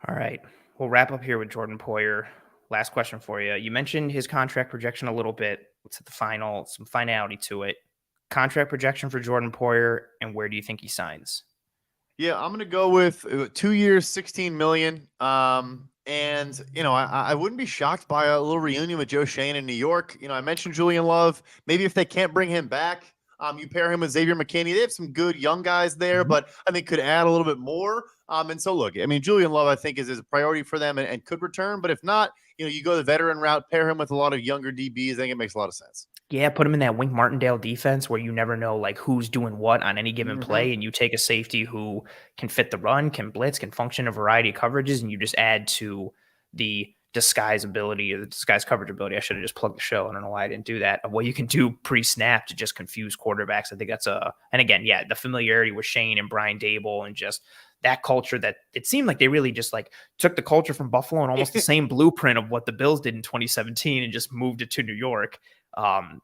A: All right. We'll wrap up here with Jordan Poyer. Last question for you. You mentioned his contract projection a little bit. Let's hit some finality to it. Contract projection for Jordan Poyer, and where do you think he signs?
B: Yeah, I'm gonna go with 2 years, 16 million. And I wouldn't be shocked by a little reunion with Joe Shane in New York. I mentioned Julian Love. Maybe if they can't bring him back, you pair him with Xavier McKinney. They have some good young guys there, but I think could add a little bit more. And so look, I mean, Julian Love, I think is a priority for them and could return. But if not, you go the veteran route, pair him with a lot of younger DBs. I think it makes a lot of sense.
A: Yeah, put him in that Wink Martindale defense where you never know like who's doing what on any given play, and you take a safety who can fit the run, can blitz, can function in a variety of coverages, and you just add to the disguise ability or the disguise coverage ability. I should have just plugged the show. I don't know why I didn't do that. Of what you can do pre-snap to just confuse quarterbacks. I think that's and again, yeah, the familiarity with Shane and Brian Dable and just that culture that it seemed like they really just like took the culture from Buffalo and almost the same blueprint of what the Bills did in 2017 and just moved it to New York.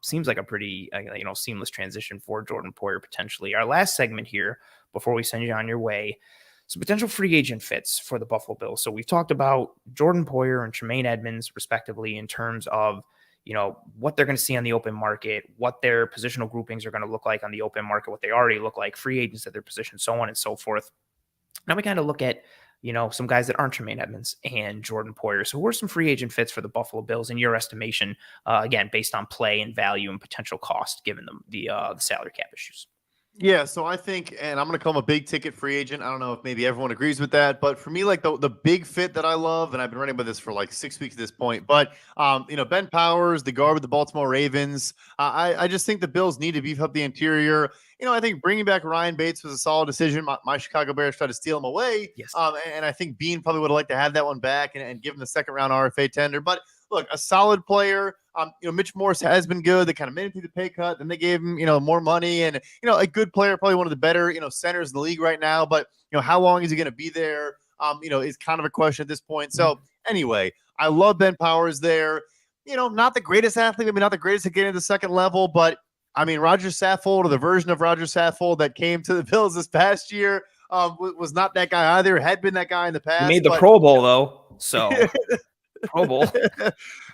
A: Seems like a pretty seamless transition for Jordan Poyer potentially. Our last segment here before we send you on your way, some potential free agent fits for the Buffalo Bills. So we've talked about Jordan Poyer and Tremaine Edmunds respectively in terms of what they're going to see on the open market, what their positional groupings are going to look like on the open market, what they already look like, free agents at their position, so on and so forth. Now we kind of look at some guys that aren't Tremaine Edmunds and Jordan Poyer. So who are some free agent fits for the Buffalo Bills in your estimation, again, based on play and value and potential cost, given the salary cap issues?
B: Yeah, so I think, and I'm going to call him a big ticket free agent. I don't know if maybe everyone agrees with that, but for me, like the big fit that I love, and I've been writing about this for like 6 weeks at this point, but Ben Powers, the guard with the Baltimore Ravens, I just think the Bills need to beef up the interior. I think bringing back Ryan Bates was a solid decision. My Chicago Bears tried to steal him away,
A: Yes.
B: And I think Bean probably would have liked to have that one back and give him the second round RFA tender, but look, a solid player. Mitch Morse has been good. They kind of made him through the pay cut. Then they gave him, more money and, a good player, probably one of the better, centers in the league right now. But, how long is he going to be there? Is kind of a question at this point. So anyway, I love Ben Powers there. Not the greatest athlete, maybe not the greatest at getting to the second level, but I mean, Roger Saffold or the version of Roger Saffold that came to the Bills this past year was not that guy either. Had been that guy in the past.
A: He made the Pro Bowl though. So Pro Bowl.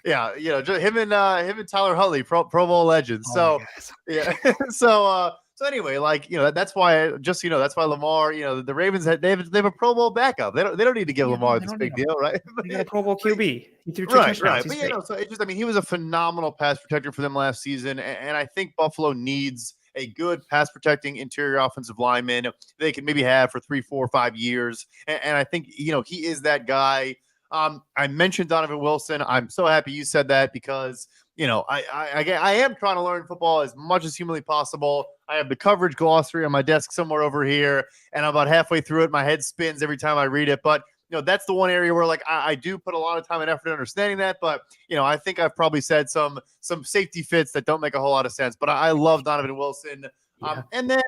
B: Yeah, him and Tyler Huntley, Pro Bowl legends.
A: Oh
B: so yeah, so anyway, like that's why that's why Lamar, the Ravens they have a Pro Bowl backup. They don't need to give Lamar this big deal, right?
A: He got a Pro Bowl QB. He threw two
B: right.
A: touchdowns.
B: But so it just, I mean, he was a phenomenal pass protector for them last season, and I think Buffalo needs a good pass protecting interior offensive lineman they can maybe have for 3, 4, 5 years, and I think he is that guy. I mentioned Donovan Wilson. I'm so happy you said that because, I am trying to learn football as much as humanly possible. I have the coverage glossary on my desk somewhere over here, and I'm about halfway through it. My head spins every time I read it, but that's the one area where like I do put a lot of time and effort in understanding that. But I think I've probably said some safety fits that don't make a whole lot of sense. But I love Donovan Wilson.
A: Yeah.
B: And then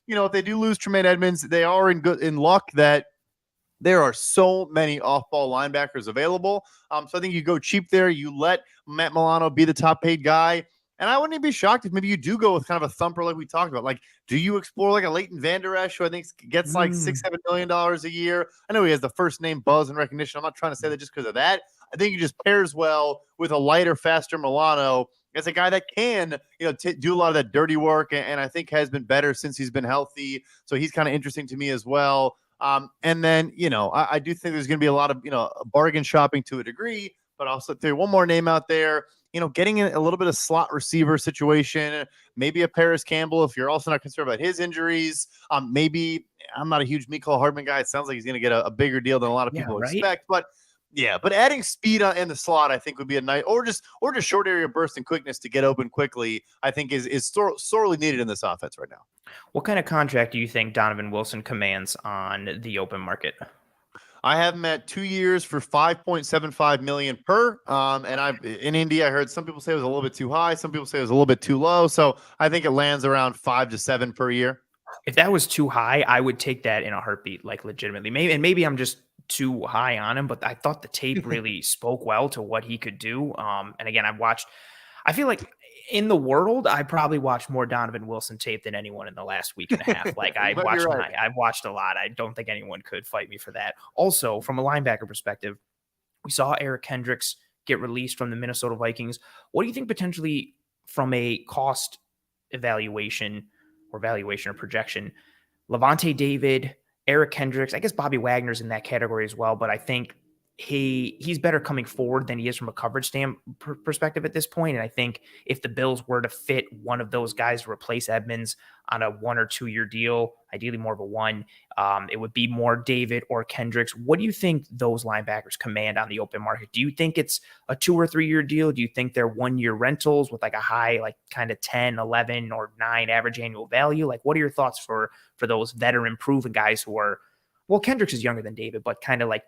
B: if they do lose Tremaine Edmunds, they are in luck that there are so many off-ball linebackers available. So I think you go cheap there. You let Matt Milano be the top-paid guy. And I wouldn't even be shocked if maybe you do go with kind of a thumper like we talked about. Like, do you explore like a Leighton Vander Esch, who I think gets like $6-7 million a year? I know he has the first name buzz and recognition. I'm not trying to say that just because of that. I think he just pairs well with a lighter, faster Milano as a guy that can, do a lot of that dirty work, and I think has been better since he's been healthy. So he's kind of interesting to me as well. And then, I do think there's going to be a lot of, bargain shopping to a degree, but I'll throw one more name out there, getting in a little bit of slot receiver situation, maybe a Paris Campbell, if you're also not concerned about his injuries. Maybe I'm not a huge Mecole Hardman guy. It sounds like he's going to get a bigger deal than a lot of people expect, but but adding speed in the slot, I think would be a nice, or just short area burst and quickness to get open quickly, I think is sorely needed in this offense right now.
A: What kind of contract do you think Donovan Wilson commands on the open market?
B: I have him at 2 years for $5.75 million per. And in Indy, I heard some people say it was a little bit too high. Some people say it was a little bit too low. So I think it lands around 5 to 7 per year.
A: If that was too high, I would take that in a heartbeat, like legitimately. Maybe I'm just too high on him, but I thought the tape really spoke well to what he could do. And again, I feel like in the world, I probably watched more Donovan Wilson tape than anyone in the last week and a half. Like I've watched a lot. I don't think anyone could fight me for that. Also, from a linebacker perspective, we saw Eric Kendricks get released from the Minnesota Vikings. What do you think potentially from a cost evaluation or projection, Levante David, Eric Kendricks, I guess Bobby Wagner's in that category as well, but I think he's better coming forward than he is from a coverage perspective at this point. And I think if the Bills were to fit one of those guys to replace Edmunds on a 1 or 2 year deal, ideally more of a one, it would be more David or Kendricks. What do you think those linebackers command on the open market? Do you think it's a 2 or 3 year deal? Do you think they're 1 year rentals with like a high, like kind of 10, 11 or 9 average annual value? Like, what are your thoughts for those veteran proven guys who are, well, Kendricks is younger than David, but kind of like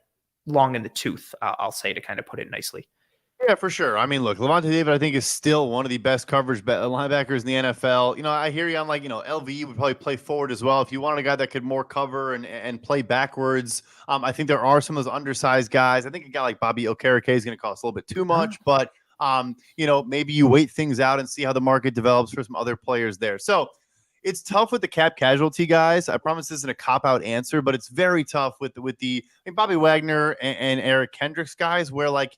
A: long in the tooth, I'll say, to kind of put it nicely.
B: Yeah, for sure. I mean, look, Levante David, I think, is still one of the best coverage linebackers in the NFL. I hear you on like, LVE would probably play forward as well. If you wanted a guy that could more cover and play backwards, I think there are some of those undersized guys. I think a guy like Bobby Okereke is going to cost a little bit too much, but, maybe you wait things out and see how the market develops for some other players there. So it's tough with the cap casualty guys. I promise this isn't a cop-out answer, but it's very tough with Bobby Wagner and Eric Kendricks guys, where like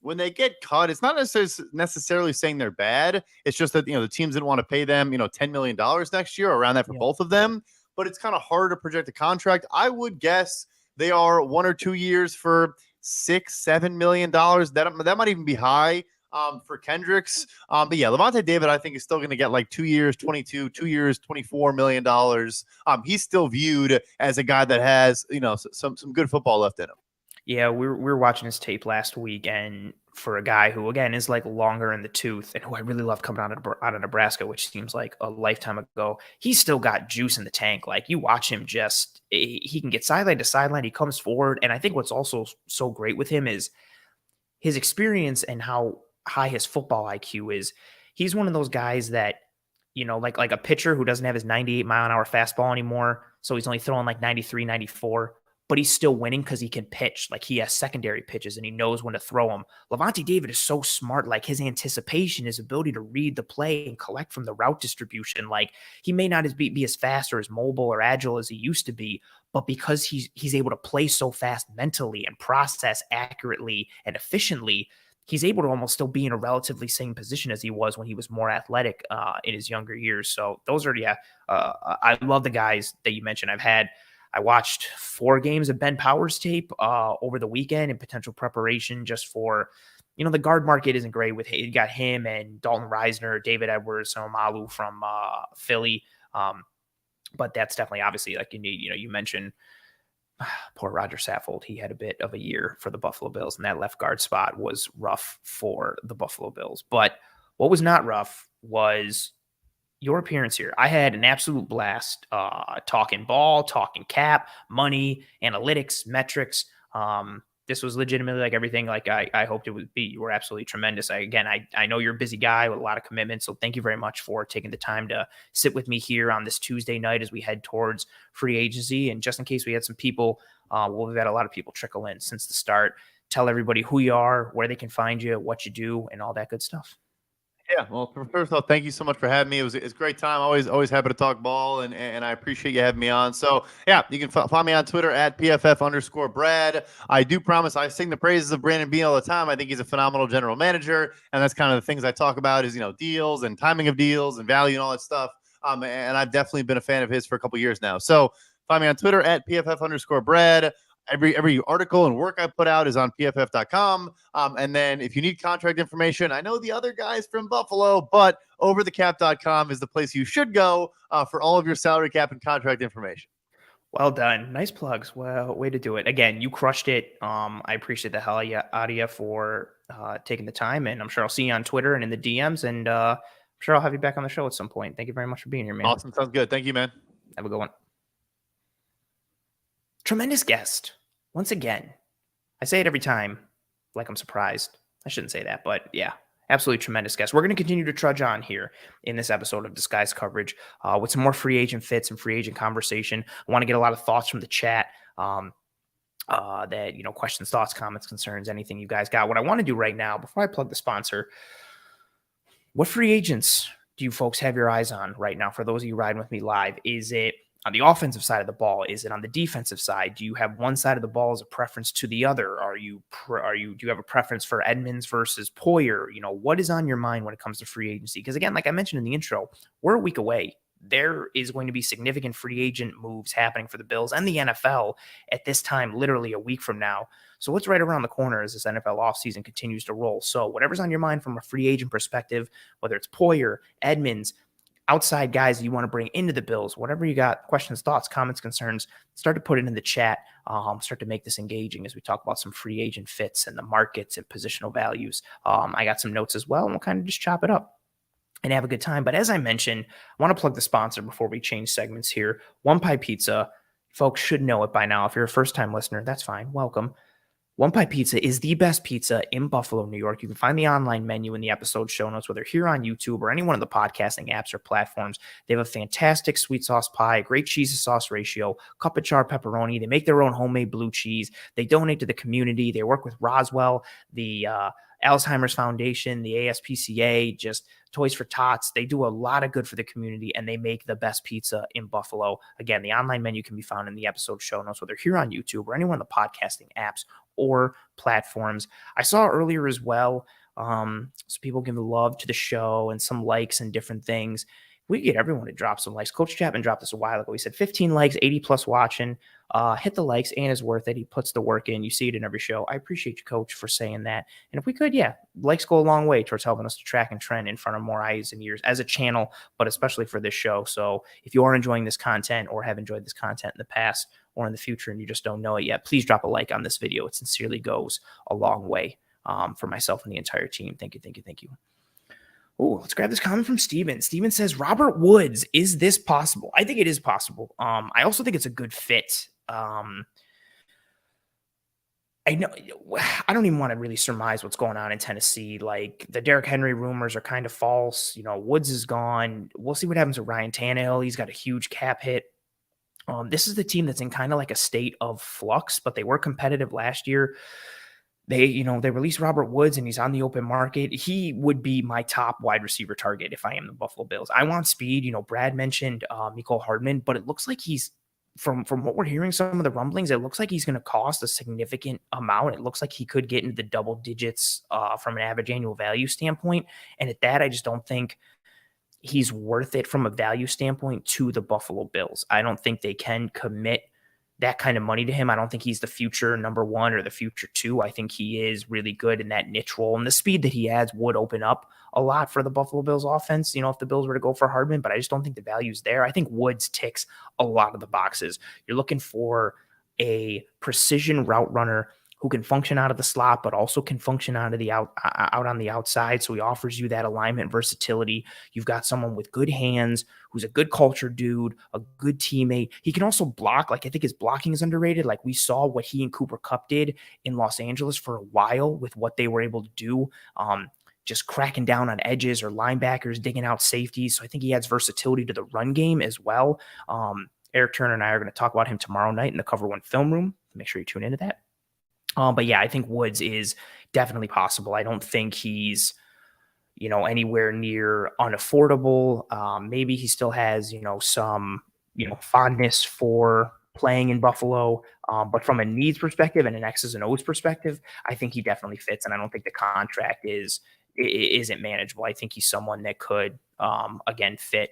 B: when they get cut, it's not necessarily saying they're bad. It's just that the teams didn't want to pay them $10 million next year, around that for both of them. But it's kind of hard to project a contract. I would guess they are 1 or 2 years for $6-7 million. That might even be high. For Kendricks. But yeah, Levante David, I think, is still going to get like 2 years, 22, 2 years, $24 million. He's still viewed as a guy that has, some good football left in him.
A: Yeah, we were watching his tape last week, and for a guy who, again, is like longer in the tooth and who I really love coming out of Nebraska, which seems like a lifetime ago, he's still got juice in the tank. Like, you watch him he can get sideline to sideline. He comes forward. And I think what's also so great with him is his experience and how high his football IQ is. He's one of those guys that, like a pitcher who doesn't have his 98 mile an hour fastball anymore. So he's only throwing like 93, 94, but he's still winning because he can pitch. Like, he has secondary pitches and he knows when to throw them. Levante David is so smart. Like, his anticipation, his ability to read the play and collect from the route distribution. Like, he may not be as fast or as mobile or agile as he used to be, but because he's able to play so fast mentally and process accurately and efficiently, he's able to almost still be in a relatively same position as he was when he was more athletic in his younger years. So those are, I love the guys that you mentioned. I watched 4 games of Ben Powers tape over the weekend in potential preparation just for, the guard market isn't great with, you got him and Dalton Reisner, David Edwards, Omalu from Philly. But that's definitely obviously like you need, you mentioned poor Roger Saffold. He had a bit of a year for the Buffalo Bills, and that left guard spot was rough for the Buffalo Bills. But What was not rough was your appearance here. I had an absolute blast talking ball, talking cap, money, analytics, metrics. This was legitimately like everything like I hoped it would be. You were absolutely tremendous. I know you're a busy guy with a lot of commitment, so thank you very much for taking the time to sit with me here on this Tuesday night as we head towards free agency. And just in case we had some people, we've had a lot of people trickle in since the start. Tell everybody who you are, where they can find you, what you do, and all that good stuff.
B: Yeah, well, first of all, thank you so much for having me. It's a great time. Always happy to talk ball, and I appreciate you having me on. So yeah, you can find me on Twitter at PFF_Brad. I do promise I sing the praises of Brandon Beane all the time. I think he's a phenomenal general manager, and that's kind of the things I talk about is deals and timing of deals and value and all that stuff. And I've definitely been a fan of his for a couple years now. So find me on Twitter at PFF_Brad. Every article and work I put out is on pff.com. And then if you need contract information, I know the other guys from Buffalo, but overthecap.com is the place you should go for all of your salary cap and contract information.
A: Well done. Nice plugs. Well, way to do it. Again, you crushed it. I appreciate the hell out of you for taking the time, and I'm sure I'll see you on Twitter and in the DMs, and I'm sure I'll have you back on the show at some point. Thank you very much for being here, man.
B: Awesome. Sounds good. Thank you, man.
A: Have a good one. Tremendous guest. Once again, I say it every time, like I'm surprised. I shouldn't say that, but yeah, absolutely tremendous guest. We're going to continue to trudge on here in this episode of Disguise Coverage with some more free agent fits and free agent conversation. I want to get a lot of thoughts from the chat. Questions, thoughts, comments, concerns, anything you guys got. What I want to do right now, before I plug the sponsor, what free agents do you folks have your eyes on right now? For those of you riding with me live, is it on the offensive side of the ball? Is it on the defensive side? Do you have one side of the ball as a preference to the other? Do you have a preference for Edmunds versus Poyer? What is on your mind when it comes to free agency? Because again, like I mentioned in the intro, we're a week away. There is going to be significant free agent moves happening for the Bills and the NFL at this time, literally a week from now. So what's right around the corner as this NFL offseason continues to roll? So whatever's on your mind from a free agent perspective, whether it's Poyer, Edmunds, outside guys that you want to bring into the Bills, whatever you got, questions, thoughts, comments, concerns, start to put it in the chat. Start to make this engaging as we talk about some free agent fits and the markets and positional values. I got some notes as well, and we'll kind of just chop it up and have a good time. But as I mentioned, I want to plug the sponsor before we change segments here. One Pie Pizza. Folks should know it by now. If you're a first-time listener, that's fine. Welcome. One Pie Pizza is the best pizza in Buffalo, New York. You can find the online menu in the episode show notes, whether here on YouTube or any one of the podcasting apps or platforms. They have a fantastic sweet sauce pie, great cheese to sauce ratio, cup of char pepperoni. They make their own homemade blue cheese. They donate to the community. They work with Roswell, the Alzheimer's Foundation, the ASPCA, just Toys for Tots. They do a lot of good for the community, and they make the best pizza in Buffalo. Again, the online menu can be found in the episode show notes, whether here on YouTube or any one of the podcasting apps or platforms. I saw earlier as well, so people give love to the show and some likes and different things. We get everyone to drop some likes. Coach Chapman dropped this a while ago. He said 15 likes, 80 plus watching. Hit the likes, and is worth it. He puts the work in. You see it in every show. I appreciate you, Coach, for saying that. And if we could, likes go a long way towards helping us to track and trend in front of more eyes and ears as a channel, but especially for this show. So if you are enjoying this content or have enjoyed this content in the past or in the future and you just don't know it yet, please drop a like on this video. It sincerely goes a long way for myself and the entire team. Thank you, thank you, thank you. Oh, let's grab this comment from Steven. Steven says, Robert Woods, is this possible? I think it is possible. I also think it's a good fit. I know I don't even want to really surmise what's going on in Tennessee. Like the Derrick Henry rumors are kind of false. Woods is gone. We'll see what happens with Ryan Tannehill. He's got a huge cap hit. This is the team that's in kind of like a state of flux, but they were competitive last year. They released Robert Woods and he's on the open market. He would be my top wide receiver target if I am the Buffalo Bills. I want speed. Brad mentioned Mecole Hardman, but it looks like he's from what we're hearing, some of the rumblings, it looks like he's going to cost a significant amount. It looks like he could get into the double digits from an average annual value standpoint. And at that, I just don't think he's worth it from a value standpoint to the Buffalo Bills. I don't think they can commit that kind of money to him. I don't think he's the future number one or the future two. I think he is really good in that niche role, and the speed that he adds would open up a lot for the Buffalo Bills offense, if the Bills were to go for Hardman, but I just don't think the value's there. I think Woods ticks a lot of the boxes. You're looking for a precision route runner who can function out of the slot, but also can function out of the out on the outside. So he offers you that alignment versatility. You've got someone with good hands, who's a good culture dude, a good teammate. He can also block. Like, I think his blocking is underrated. Like, we saw what he and Cooper Kupp did in Los Angeles for a while with what they were able to do. Just cracking down on edges or linebackers, digging out safeties. So I think he adds versatility to the run game as well. Eric Turner and I are going to talk about him tomorrow night in the Cover One film room. Make sure you tune into that. But yeah, I think Woods is definitely possible. I don't think he's, anywhere near unaffordable. Maybe he still has, some, fondness for playing in Buffalo. But from a needs perspective and an X's and O's perspective, I think he definitely fits. And I don't think the contract isn't manageable. I think he's someone that could, again, fit.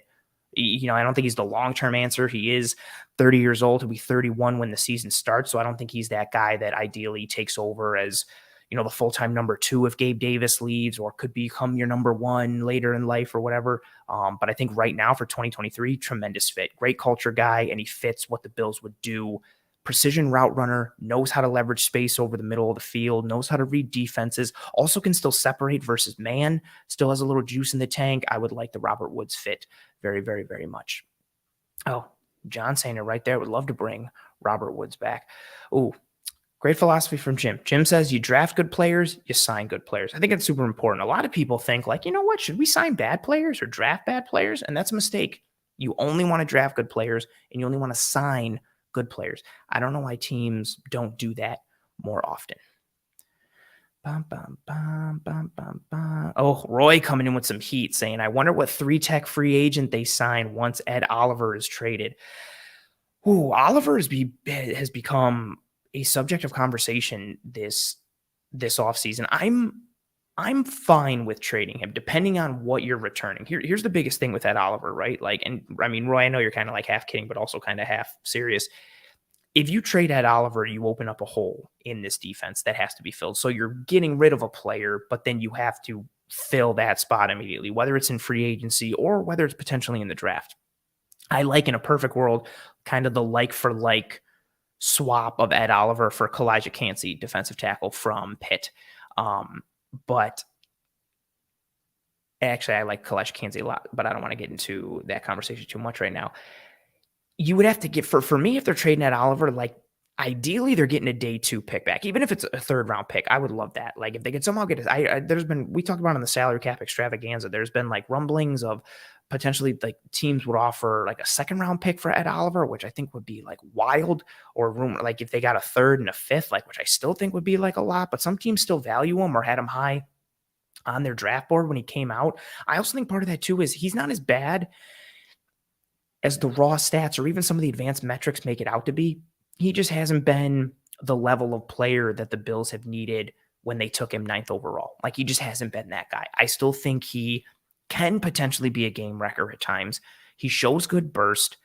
A: I don't think he's the long-term answer. He is 30 years old. He'll be 31 when the season starts. So I don't think he's that guy that ideally takes over as, the full-time number 2 if Gabe Davis leaves, or could become your number 1 later in life or whatever. But I think right now for 2023, tremendous fit, great culture guy, and he fits what the Bills would do. Precision route runner, knows how to leverage space over the middle of the field, knows how to read defenses, also can still separate versus man, still has a little juice in the tank. I would like the Robert Woods fit very, very, very much. Oh, John saying it right there. Would love to bring Robert Woods back. Oh, great philosophy from Jim. Jim says you draft good players, you sign good players. I think it's super important. A lot of people think like, you know what, should we sign bad players or draft bad players? And that's a mistake. You only want to draft good players and you only want to sign good players. I don't know why teams don't do that more often. Oh, Roy coming in with some heat saying, I wonder what 3-tech free agent they sign once Ed Oliver is traded. Ooh, Oliver has become a subject of conversation this offseason. I'm fine with trading him, depending on what you're returning. Here's the biggest thing with Ed Oliver, right? Like, and I mean, Roy, I know you're kind of like half kidding, but also kind of half serious. If you trade Ed Oliver, you open up a hole in this defense that has to be filled. So you're getting rid of a player, but then you have to fill that spot immediately, whether it's in free agency or whether it's potentially in the draft. I like, in a perfect world, kind of the like for like swap of Ed Oliver for Kalijah Cansey, defensive tackle from Pitt. But actually, I like Kalijah Cansey a lot, but I don't want to get into that conversation too much right now. You would have to get, for me, if they're trading Ed Oliver, like, ideally they're getting a day 2 pick back, even if it's a 3rd round pick. I would love that. Like, if they could somehow get we talked about on the salary cap extravaganza, there's been like rumblings of potentially like teams would offer like a 2nd round pick for Ed Oliver, which I think would be like wild, or rumor, like if they got a 3rd and a 5th, like, which I still think would be like a lot, but some teams still value him or had him high on their draft board when he came out. I also think part of that too is he's not as bad as the raw stats or even some of the advanced metrics make it out to be. He just hasn't been the level of player that the Bills have needed when they took him 9th overall. Like, he just hasn't been that guy. I still think he can potentially be a game wrecker at times. He shows good burst.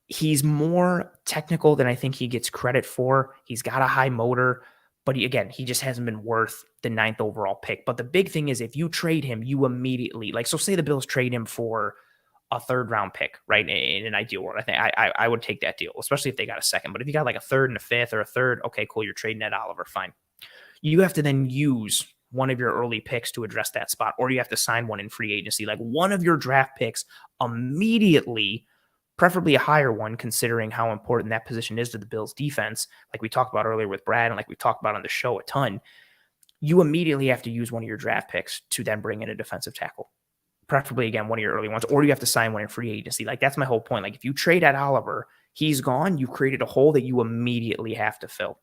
A: He's more technical than I think he gets credit for. He's got a high motor, but he just hasn't been worth the 9th overall pick. But the big thing is, if you trade him, you immediately, like, so say the Bills trade him for a 3rd round pick, right? In an ideal world, I think I would take that deal, especially if they got a 2nd. But if you got like a 3rd and a 5th or a 3rd, okay, cool, you're trading Ed Oliver, fine. You have to then use one of your early picks to address that spot, or you have to sign one in free agency, like one of your draft picks immediately, preferably a higher one, considering how important that position is to the Bills defense, like we talked about earlier with Brad and like we talked about on the show a ton. You immediately have to use one of your draft picks to then bring in a defensive tackle. Preferably, again, one of your early ones, or you have to sign one in free agency. Like, that's my whole point. Like, if you trade Ed Oliver, he's gone. You've created a hole that you immediately have to fill,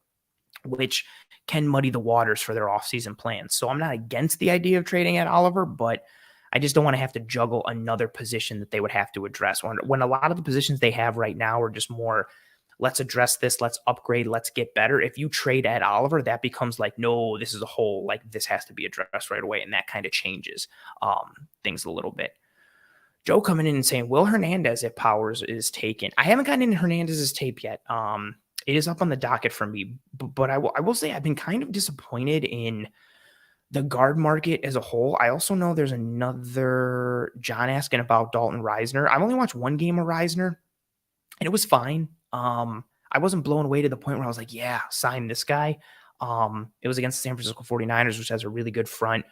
A: which can muddy the waters for their offseason plans. So I'm not against the idea of trading Ed Oliver, but I just don't want to have to juggle another position that they would have to address when a lot of the positions they have right now are just more, let's address this, let's upgrade, let's get better. If you trade Ed Oliver, that becomes like, no, this is a hole, like this has to be addressed right away. And that kind of changes things a little bit. Joe coming in and saying, Will Hernandez, if Powers is taken. I haven't gotten into Hernandez's tape yet. It is up on the docket for me, but I will say I've been kind of disappointed in the guard market as a whole. I also know there's another John asking about Dalton Reisner. I've only watched one game of Reisner and it was fine. I wasn't blown away to the point where I was like, yeah, sign this guy. It was against the San Francisco 49ers, which has a really good front.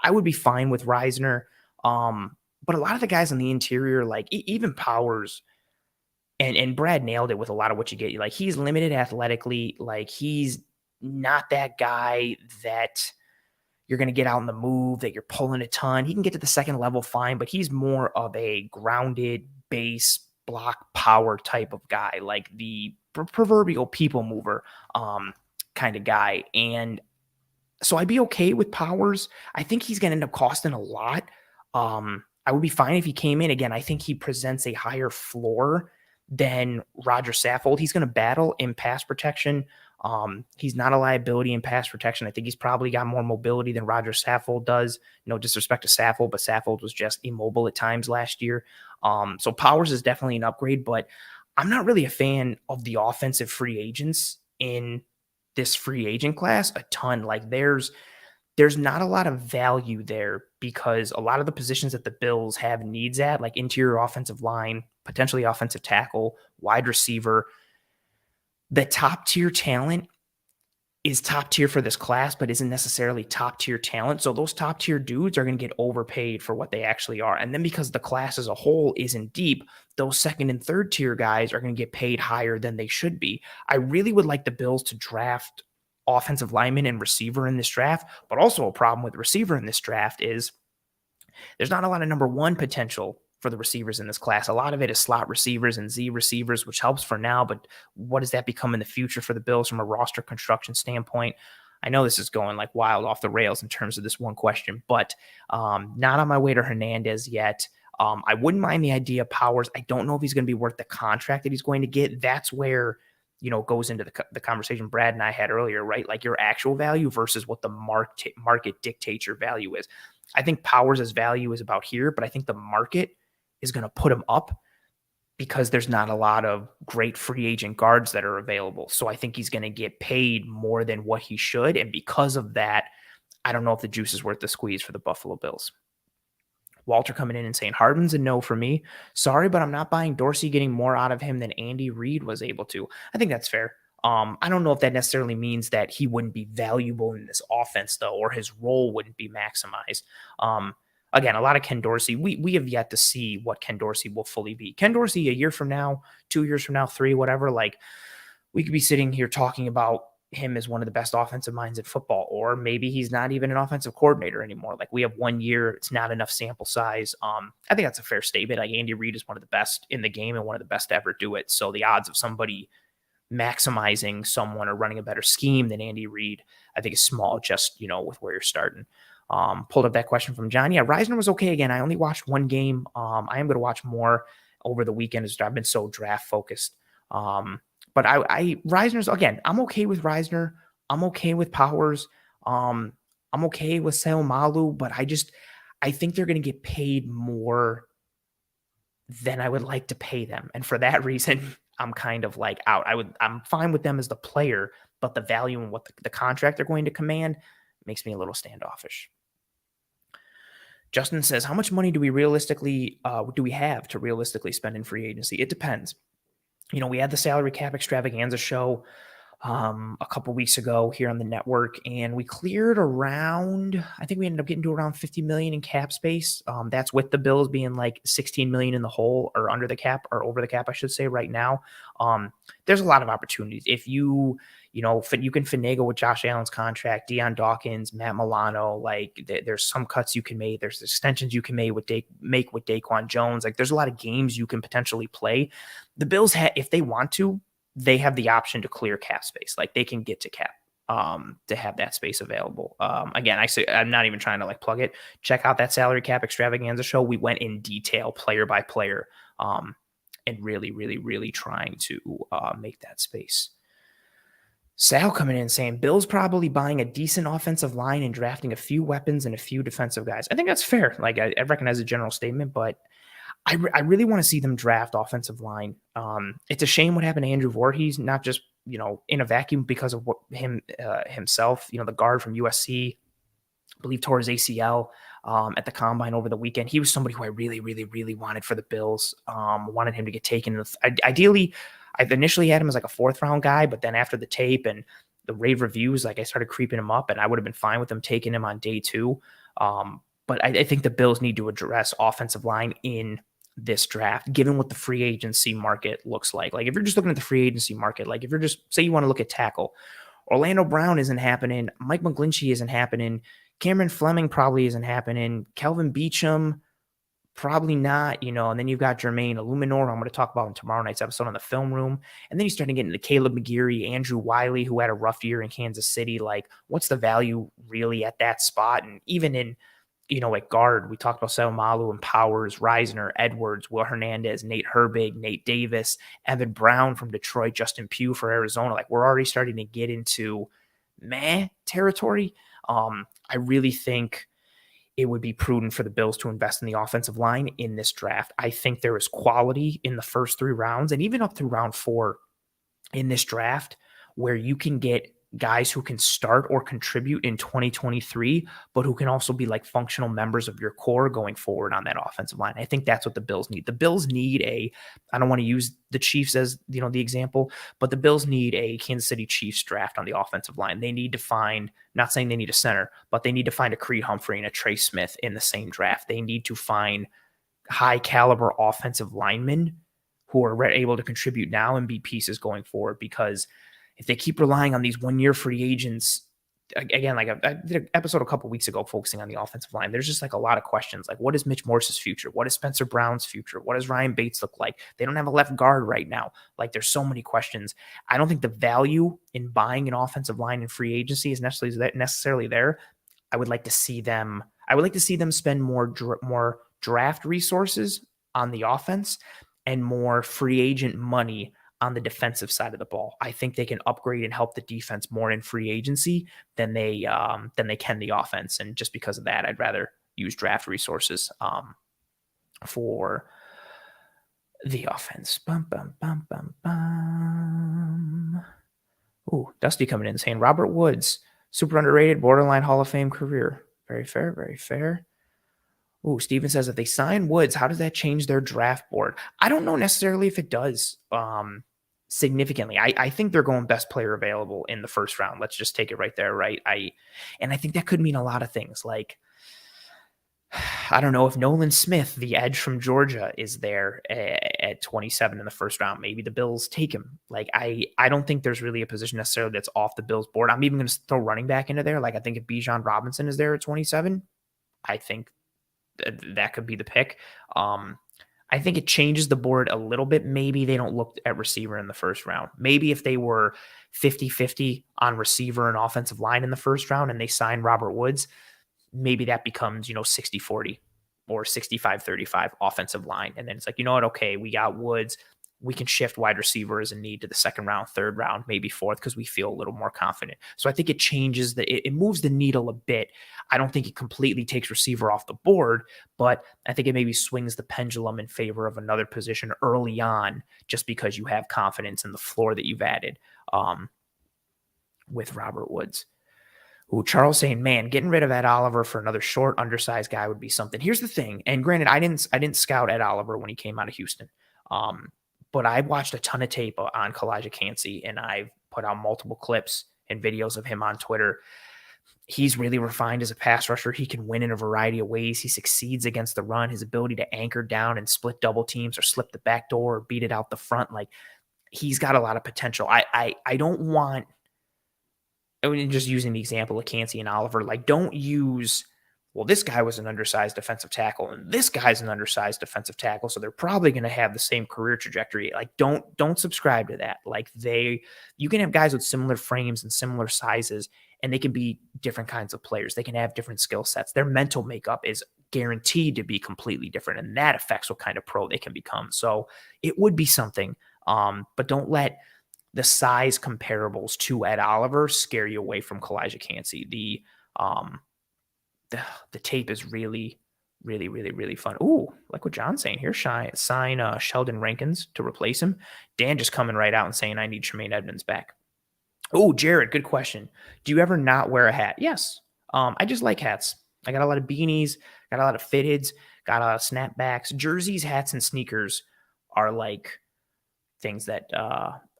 A: I would be fine with Reisner. But a lot of the guys on the interior, like even Powers, and Brad nailed it with a lot of what you get. Like, he's limited athletically. Like, he's not that guy that you're going to get out in the move, that you're pulling a ton. He can get to the second level fine, but he's more of a grounded base block power type of guy, like the proverbial people mover kind of guy. And so I'd be okay with Powers. I think he's going to end up costing a lot. I would be fine if he came in. Again, I think he presents a higher floor than Roger Saffold. He's going to battle in pass protection. He's not a liability in pass protection. I think he's probably got more mobility than Roger Saffold does. No disrespect to Saffold, but Saffold was just immobile at times last year. So Powers is definitely an upgrade, but I'm not really a fan of the offensive free agents in this free agent class a ton. Like, there's not a lot of value there because a lot of the positions that the Bills have needs at, like interior offensive line, potentially offensive tackle, wide receiver, the top tier talent is top tier for this class, but isn't necessarily top tier talent. So those top tier dudes are going to get overpaid for what they actually are. And then because the class as a whole isn't deep, those second and third tier guys are going to get paid higher than they should be. I really would like the Bills to draft offensive lineman and receiver in this draft, but also a problem with receiver in this draft is there's not a lot of number one potential for the receivers in this class. A lot of it is slot receivers and Z receivers, which helps for now, but what does that become in the future for the Bills from a roster construction standpoint? I know this is going like wild off the rails in terms of this one question, but not on my way to Hernandez yet. I wouldn't mind the idea of Powers. I don't know if he's going to be worth the contract that he's going to get. That's where, goes into the conversation Brad and I had earlier, right? Like your actual value versus what the market dictates your value is. I think Powers' value is about here, but I think the market is going to put him up because there's not a lot of great free agent guards that are available. So I think he's going to get paid more than what he should. And because of that, I don't know if the juice is worth the squeeze for the Buffalo Bills. Walter coming in and saying Hardman's a no for me. Sorry, but I'm not buying Dorsey getting more out of him than Andy Reid was able to. I think that's fair. I don't know if that necessarily means that he wouldn't be valuable in this offense, though, or his role wouldn't be maximized. Again, a lot of Ken Dorsey. We have yet to see what Ken Dorsey will fully be. Ken Dorsey, a year from now, 2 years from now, 3, whatever, like we could be sitting here talking about him as one of the best offensive minds in football, or maybe he's not even an offensive coordinator anymore. Like, we have 1 year, it's not enough sample size. I think that's a fair statement. Like, Andy Reid is one of the best in the game and one of the best to ever do it. So the odds of somebody maximizing someone or running a better scheme than Andy Reid, I think is small, just, with where you're starting. Pulled up that question from John. Yeah, Reisner was okay again. I only watched one game. I am going to watch more over the weekend as I've been so draft focused. But Reisner's, again, I'm okay with Reisner. I'm okay with Powers. I'm okay with Seomalu, but I think they're going to get paid more than I would like to pay them. And for that reason, I'm kind of like out. I'm fine with them as the player, but the value and what the contract they're going to command makes me a little standoffish. Justin says, how much money do we have to realistically spend in free agency? It depends. We had the salary cap extravaganza show a couple weeks ago here on the network, and we cleared around, I think we ended up getting to around 50 million in cap space. That's with the Bills being like 16 million in the hole, or under the cap, or over the cap, I should say, right now. There's a lot of opportunities. If you can finagle with Josh Allen's contract, Deion Dawkins, Matt Milano, like there's some cuts you can make. There's extensions you can make with Daquan Jones. Like, there's a lot of games you can potentially play. The Bills, if they want to, they have the option to clear cap space. Like, they can get to cap to have that space available. Again, I'm not even trying to like plug it. Check out that salary cap extravaganza show. We went in detail, player by player, and really, really, really trying to make that space. Sal coming in saying Bill's probably buying a decent offensive line and drafting a few weapons and a few defensive guys. I think that's fair. Like, I recognize a general statement, but I really want to see them draft offensive line. It's a shame what happened to Andrew Voorhees, not just, in a vacuum because of what himself, the guard from USC, I believe tore his ACL at the combine over the weekend. He was somebody who I really, really, really wanted for the Bills. Wanted him to get taken. Ideally, I've initially had him as like a 4th round guy, but then after the tape and the rave reviews, like I started creeping him up, and I would have been fine with them taking him on day 2. But I think the Bills need to address offensive line in this draft, given what the free agency market looks like. Like if you're just looking at the free agency market, like if you're just, say you want to look at tackle, Orlando Brown isn't happening. Mike McGlinchey isn't happening. Cameron Fleming probably isn't happening. Kelvin Beachum, probably not, and then you've got Jermaine Illuminor, I'm going to talk about in tomorrow night's episode on the film room. And then you start to get into Caleb McGeary, Andrew Wiley, who had a rough year in Kansas City. Like, what's the value really at that spot? And even in, at guard, we talked about Seumalo and Powers, Reisner, Edwards, Will Hernandez, Nate Herbig, Nate Davis, Evan Brown from Detroit, Justin Pugh for Arizona. Like, we're already starting to get into meh territory. I really think it would be prudent for the Bills to invest in the offensive line in this draft. I think there is quality in the first 3 rounds and even up through round 4 in this draft where you can get guys who can start or contribute in 2023, but who can also be like functional members of your core going forward on that offensive line. I think that's what the Bills need. The Bills need I don't want to use the Chiefs as, the example, but the Bills need a Kansas City Chiefs draft on the offensive line. They need to find, not saying they need a center, but they need to find a Creed Humphrey and a Trey Smith in the same draft. They need to find high caliber offensive linemen who are able to contribute now and be pieces going forward, because if they keep relying on these 1-year free agents, again, like I did an episode a couple weeks ago focusing on the offensive line, there's just like a lot of questions. Like, what is Mitch Morse's future? What is Spencer Brown's future? What does Ryan Bates look like? They don't have a left guard right now. Like, there's so many questions. I don't think the value in buying an offensive line in free agency is necessarily there. I would like to see them spend more draft resources on the offense and more free agent money on the defensive side of the ball. I think they can upgrade and help the defense more in free agency than they can the offense. And just because of that, I'd rather use draft resources for the offense. Ooh, Dusty coming in saying Robert Woods, super underrated, borderline Hall of Fame career. Very fair, very fair. Ooh, Steven says if they sign Woods, how does that change their draft board? I don't know necessarily if it does significantly. I think they're going best player available in the first round. Let's just take it right there, right? I think that could mean a lot of things. Like, I don't know if Nolan Smith, the edge from Georgia, is there at 27 in the first round. Maybe the Bills take him. Like, I don't think there's really a position necessarily that's off the Bills board. I'm even going to throw running back into there. Like, I think if Bijan Robinson is there at 27, I think that could be the pick. I think it changes the board a little bit. Maybe they don't look at receiver in the first round. Maybe if they were 50-50 on receiver and offensive line in the first round and they sign Robert Woods, maybe that becomes, 60-40 or 65-35 offensive line. And then it's like, you know what? Okay, we got Woods. We can shift wide receiver as a need to the second round, third round, maybe fourth, because we feel a little more confident. So I think it changes it moves the needle a bit. I don't think it completely takes receiver off the board, but I think it maybe swings the pendulum in favor of another position early on, just because you have confidence in the floor that you've added with Robert Woods. Ooh, Charles saying, man, getting rid of Ed Oliver for another short, undersized guy would be something. Here's the thing, and granted, I didn't scout Ed Oliver when he came out of Houston. But I watched a ton of tape on Kalijah Kancey, and I've put out multiple clips and videos of him on Twitter. He's really refined as a pass rusher. He can win in a variety of ways. He succeeds against the run. His ability to anchor down and split double teams or slip the back door or beat it out the front. Like, he's got a lot of potential. I don't want, I mean, just using the example of Kancey and Oliver, like, don't use, well, this guy was an undersized defensive tackle and this guy's an undersized defensive tackle, so they're probably going to have the same career trajectory. Like, don't subscribe to that. Like, you can have guys with similar frames and similar sizes, and they can be different kinds of players. They can have different skill sets. Their mental makeup is guaranteed to be completely different, and that affects what kind of pro they can become. So it would be something, but don't let the size comparables to Ed Oliver scare you away from Kalijah Kancey. The tape is really, really, really, really fun. Ooh, like what John's saying here. Sign Sheldon Rankins to replace him. Dan just coming right out and saying, I need Tremaine Edmunds back. Oh, Jared, good question. Do you ever not wear a hat? Yes. I just like hats. I got a lot of beanies, got a lot of fitteds, got a lot of snapbacks. Jerseys, hats, and sneakers are like things that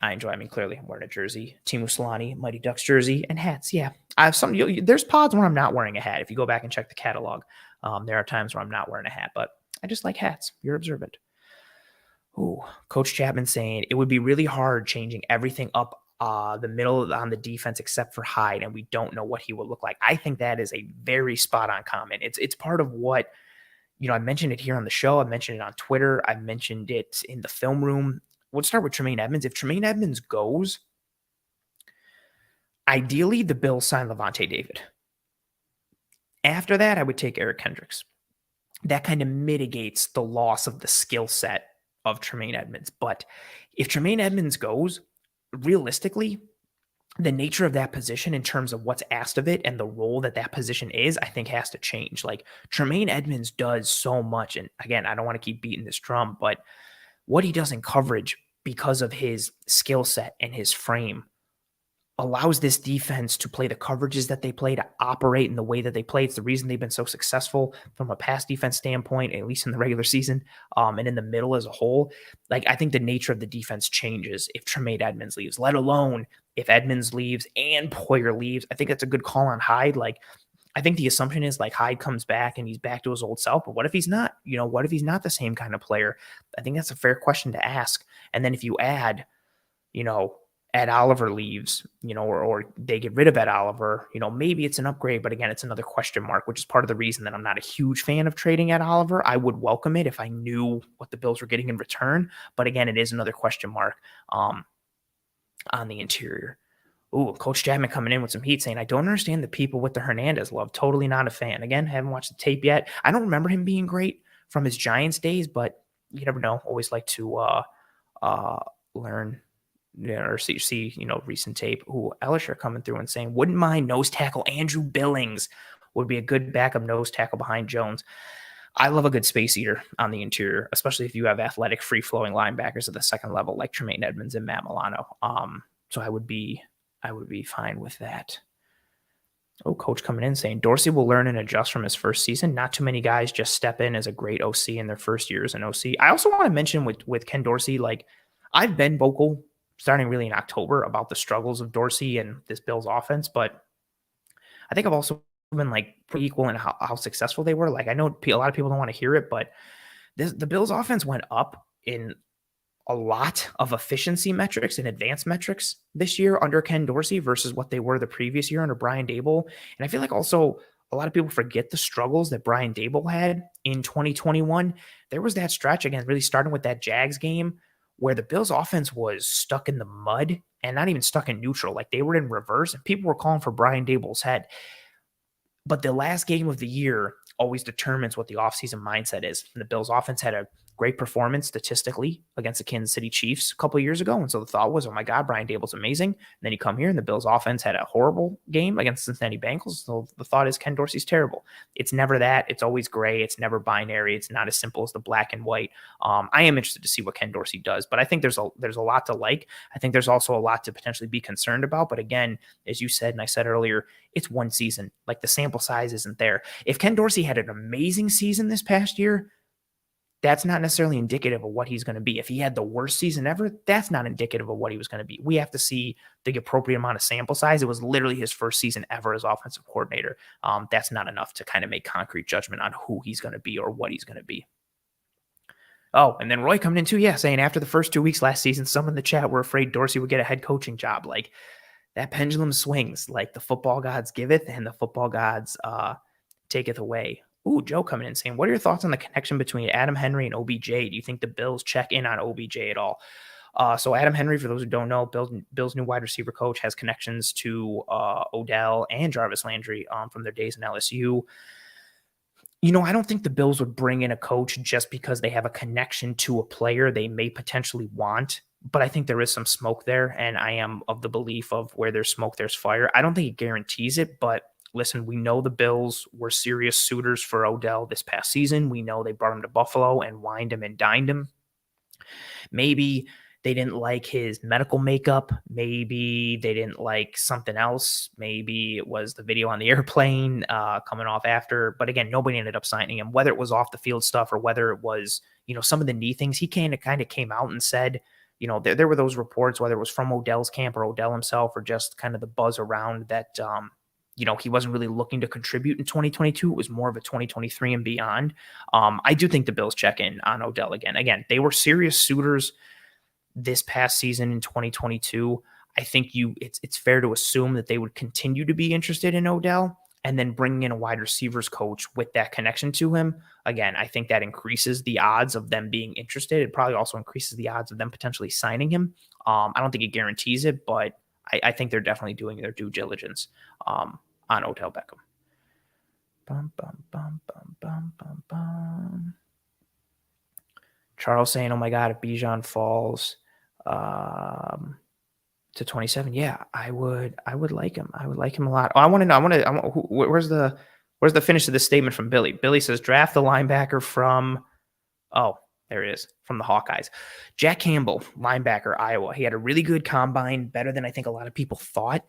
A: I enjoy. I mean, clearly I'm wearing a jersey, Timu Solani, Mighty Ducks jersey, and hats. Yeah, I have some. There's pods when I'm not wearing a hat. If you go back and check the catalog, there are times where I'm not wearing a hat, but I just like hats. You're observant. Ooh, Coach Chapman saying it would be really hard changing everything up the middle on the defense except for Hyde, and we don't know what he will look like. I think that is a very spot on comment. It's part of what I mentioned it here on the show. I mentioned it on Twitter. I mentioned it in the film room. We'll start with Tremaine Edmunds. If Tremaine Edmunds goes, ideally the Bills sign Levante David. After that, I would take Eric Kendricks. That kind of mitigates the loss of the skill set of Tremaine Edmunds. But if Tremaine Edmunds goes, realistically, the nature of that position in terms of what's asked of it and the role that position is, I think has to change. Like Tremaine Edmunds does so much. And again, I don't want to keep beating this drum, but what he does in coverage because of his skill set and his frame allows this defense to play the coverages that they play, to operate in the way that they play. It's the reason they've been so successful from a pass defense standpoint, at least in the regular season, and in the middle as a whole. Like, I think the nature of the defense changes if Tremaine Edmunds leaves, let alone if Edmunds leaves and Poyer leaves. I think that's a good call on Hyde. Like, I think the assumption is like Hyde comes back and he's back to his old self, but what if he's not? What if he's not the same kind of player? I think that's a fair question to ask. And then if you add, Ed Oliver leaves, or they get rid of Ed Oliver, maybe it's an upgrade, but again, it's another question mark, which is part of the reason that I'm not a huge fan of trading Ed Oliver. I would welcome it if I knew what the Bills were getting in return. But again, it is another question mark on the interior. Ooh, Coach Chapman coming in with some heat saying, I don't understand the people with the Hernandez love. Totally not a fan. Again, haven't watched the tape yet. I don't remember him being great from his Giants days, but you never know. Always like to learn or see recent tape. Ooh, Elisher coming through and saying, wouldn't mind nose tackle Andrew Billings would be a good backup nose tackle behind Jones. I love a good space eater on the interior, especially if you have athletic, free-flowing linebackers at the second level like Tremaine Edmunds and Matt Milano. So I would be fine with that. Oh, coach coming in saying Dorsey will learn and adjust from his first season. Not too many guys just step in as a great OC in their first year as an OC. I also want to mention with Ken Dorsey, like I've been vocal starting really in October about the struggles of Dorsey and this Bills offense, but I think I've also been like pretty equal in how successful they were. Like I know a lot of people don't want to hear it, but the Bills offense went up in a lot of efficiency metrics and advanced metrics this year under Ken Dorsey versus what they were the previous year under Brian Daboll. And I feel like also a lot of people forget the struggles that Brian Daboll had in 2021. There was that stretch, again, really starting with that Jags game where the Bills offense was stuck in the mud and not even stuck in neutral. Like they were in reverse and people were calling for Brian Daboll's head. But the last game of the year always determines what the offseason mindset is. And the Bills offense had a great performance statistically against the Kansas City Chiefs a couple of years ago. And so the thought was, oh my God, Brian Daboll's amazing. And then you come here and the Bills offense had a horrible game against the Cincinnati Bengals. So the thought is Ken Dorsey's terrible. It's never that. It's always gray. It's never binary. It's not as simple as the black and white. I am interested to see what Ken Dorsey does, but I think there's a lot to like. I think there's also a lot to potentially be concerned about. But again, as you said, and I said earlier, it's one season. Like the sample size isn't there. If Ken Dorsey had an amazing season this past year, that's not necessarily indicative of what he's going to be. If he had the worst season ever, that's not indicative of what he was going to be. We have to see the appropriate amount of sample size. It was literally his first season ever as offensive coordinator. That's not enough to kind of make concrete judgment on who he's going to be or what he's going to be. Oh, and then Roy coming in too, saying after the first 2 weeks last season, some in the chat were afraid Dorsey would get a head coaching job. Like that pendulum swings, like the football gods giveth and the football gods taketh away. Ooh, Joe coming in saying, what are your thoughts on the connection between Adam Henry and OBJ? Do you think the Bills check in on OBJ at all? So Adam Henry, for those who don't know, Bills' new wide receiver coach has connections to Odell and Jarvis Landry from their days in LSU. I don't think the Bills would bring in a coach just because they have a connection to a player they may potentially want, but I think there is some smoke there, and I am of the belief of where there's smoke, there's fire. I don't think it guarantees it, but listen, we know the Bills were serious suitors for Odell this past season. We know they brought him to Buffalo and wined him and dined him. Maybe they didn't like his medical makeup. Maybe they didn't like something else. Maybe it was the video on the airplane coming off after. But again, nobody ended up signing him, whether it was off the field stuff or whether it was, some of the knee things. He kind of came out and said there were those reports, whether it was from Odell's camp or Odell himself, or just kind of the buzz around that, he wasn't really looking to contribute in 2022. It was more of a 2023 and beyond. I do think the Bills check in on Odell again. Again, they were serious suitors this past season in 2022. I think it's fair to assume that they would continue to be interested in Odell, and then bringing in a wide receivers coach with that connection to him. Again, I think that increases the odds of them being interested. It probably also increases the odds of them potentially signing him. I don't think it guarantees it, but I think they're definitely doing their due diligence on Odell Beckham. Bum, bum, bum, bum, bum, bum, bum. Charles saying, "Oh my God, if Bijan falls to 27, yeah, I would like him. I would like him a lot." Oh, I want to know. Where's the finish of this statement from Billy? Billy says, "Draft the linebacker from." Oh, there it is, from the Hawkeyes. Jack Campbell, linebacker, Iowa. He had a really good combine, better than I think a lot of people thought.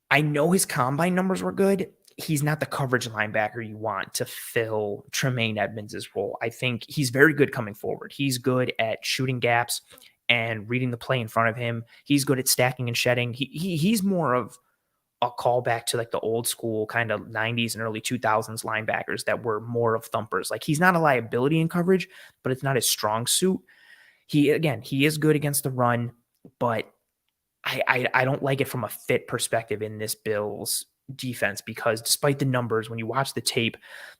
A: I know his combine numbers were good. He's not the coverage linebacker you want to fill Tremaine Edmunds' role. I think he's very good coming forward. He's good at shooting gaps and reading the play in front of him. He's good at stacking and shedding. He's more of a callback to like the old school kind of 90s and early 2000s linebackers that were more of thumpers. Like, he's not a liability in coverage, but it's not his strong suit. He is good against the run, but I don't like it from a fit perspective in this Bills defense, because despite the numbers, when you watch the tape,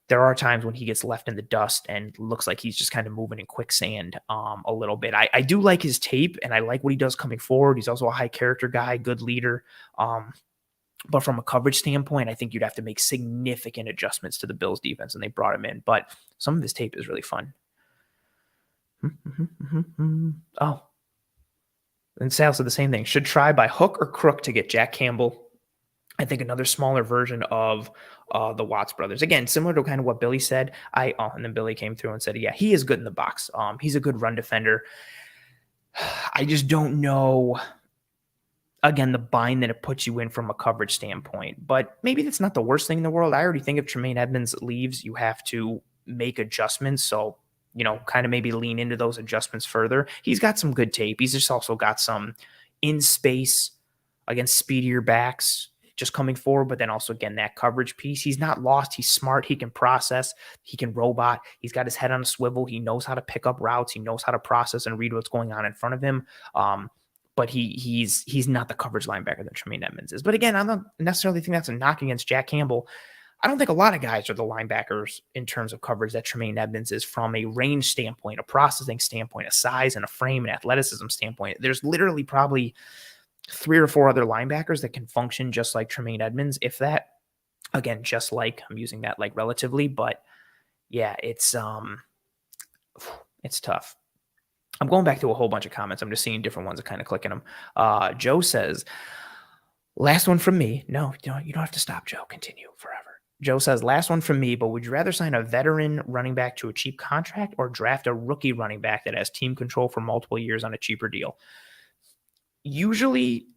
A: there are times when he gets left in the dust and looks like he's just kind of moving in quicksand a little bit. I do like his tape, and I like what he does coming forward. He's also a high character guy, good leader. But from a coverage standpoint, I think you'd have to make significant adjustments to the Bills defense, and they brought him in. But some of his tape is really fun. Oh, and Sal said the same thing. Should try by hook or crook to get Jack Campbell. I think another smaller version of the Watts brothers. Again, similar to kind of what Billy said. And then Billy came through and said, yeah, he is good in the box. He's a good run defender. I just don't know, again, the bind that it puts you in from a coverage standpoint. But maybe that's not the worst thing in the world. I already think if Tremaine Edmunds leaves, you have to make adjustments. So, kind of maybe lean into those adjustments further. He's got some good tape. He's just also got some in space against speedier backs just coming forward, but then also, again, that coverage piece. He's not lost. He's smart. He can process. He can robot. He's got his head on a swivel. He knows how to pick up routes. He knows how to process and read what's going on in front of him. But he's not the coverage linebacker that Tremaine Edmunds is. But again, I don't necessarily think that's a knock against Jack Campbell. I don't think a lot of guys are the linebackers in terms of coverage that Tremaine Edmunds is from a range standpoint, a processing standpoint, a size and a frame and athleticism standpoint. There's literally probably 3 or 4 other linebackers that can function just like Tremaine Edmunds, if that. Again, just like, I'm using that like relatively, but yeah, it's tough. I'm going back to a whole bunch of comments. I'm just seeing different ones and kind of clicking them. Joe says, last one from me. No, you don't have to stop, Joe. Continue forever. Joe says, last one from me, but would you rather sign a veteran running back to a cheap contract or draft a rookie running back that has team control for multiple years on a cheaper deal? Usually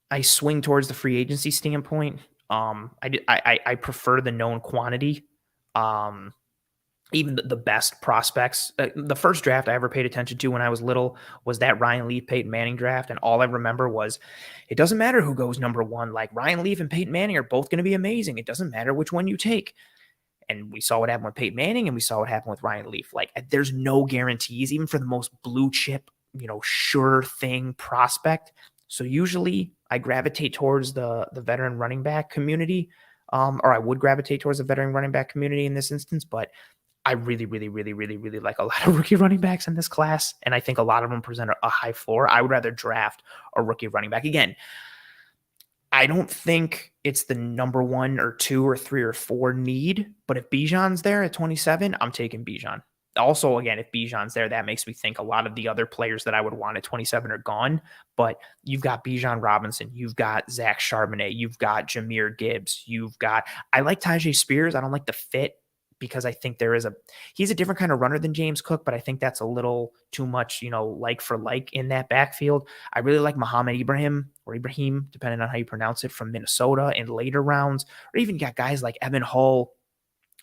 A: I swing towards the free agency standpoint. I prefer the known quantity. Even the best prospects. The first draft I ever paid attention to when I was little was that Ryan Leaf, Peyton Manning draft. And all I remember was, it doesn't matter who goes number 1. Like, Ryan Leaf and Peyton Manning are both going to be amazing. It doesn't matter which one you take. And we saw what happened with Peyton Manning, and we saw what happened with Ryan Leaf. Like, there's no guarantees, even for the most blue chip, sure thing prospect. So usually I gravitate towards the veteran running back community, or I would gravitate towards the veteran running back community in this instance. But I really, really, really, really, really like a lot of rookie running backs in this class. And I think a lot of them present a high floor. I would rather draft a rookie running back. Again, I don't think it's the number 1 or 2 or 3 or 4 need, but if Bijan's there at 27, I'm taking Bijan. Also, again, if Bijan's there, that makes me think a lot of the other players that I would want at 27 are gone. But you've got Bijan Robinson, you've got Zach Charbonnet, you've got Jahmyr Gibbs, I like Tyjae Spears. I don't like the fit, because I think he's a different kind of runner than James Cook, but I think that's a little too much, like for like in that backfield. I really like Muhammad Ibrahim, or Ibrahim, depending on how you pronounce it, from Minnesota in later rounds, or even got guys like Evan Hull.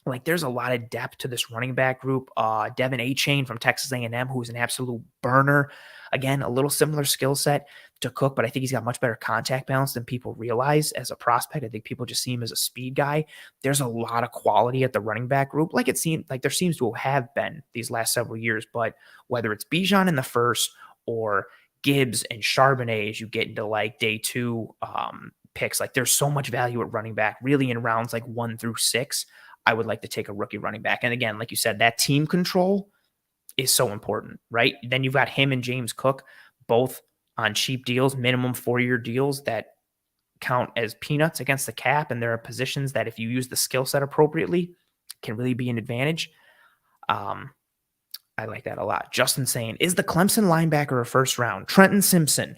A: Like, there's a lot of depth to this running back group. Devin Achane from Texas A&M, who's an absolute burner. Again, a little similar skill set to Cook, but I think he's got much better contact balance than people realize as a prospect. I think people just see him as a speed guy. There's a lot of quality at the running back group, like there seems to have been these last several years. But whether it's Bijan in the first or Gibbs and Charbonnet as you get into like day 2 picks, like there's so much value at running back, really in rounds like 1 through 6. I would like to take a rookie running back. And again, like you said, that team control is so important, right? Then you've got him and James Cook, both on cheap deals, minimum 4-year deals that count as peanuts against the cap. And there are positions that if you use the skill set appropriately, can really be an advantage. I like that a lot. Justin saying, is the Clemson linebacker a first round? Trenton Simpson.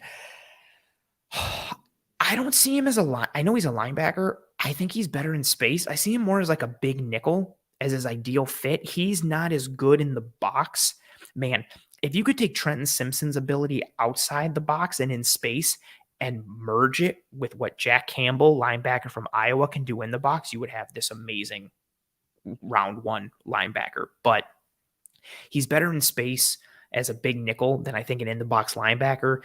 A: I don't see him as I know he's a linebacker. I think he's better in space. I see him more as like a big nickel as his ideal fit. He's not as good in the box. Man, if you could take Trenton Simpson's ability outside the box and in space and merge it with what Jack Campbell, linebacker from Iowa, can do in the box, you would have this amazing round 1 linebacker. But he's better in space as a big nickel than I think an in-the-box linebacker.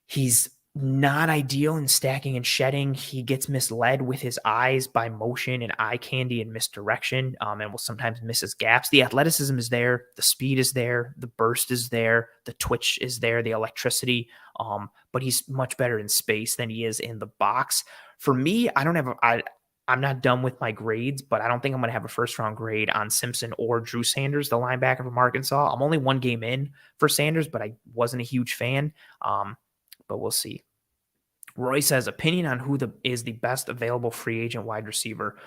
A: He's not ideal in stacking and shedding. He gets misled with his eyes by motion and eye candy and misdirection, and will sometimes miss his gaps. The athleticism is there. The speed is there. The burst is there. The twitch is there. The electricity. But he's much better in space than he is in the box. For me, I'm not done with my grades, but I don't think I'm going to have a first-round grade on Simpson or Drew Sanders, the linebacker from Arkansas. I'm only 1 game in for Sanders, but I wasn't a huge fan. But we'll see. Roy says, opinion on who is the best available free agent wide receiver.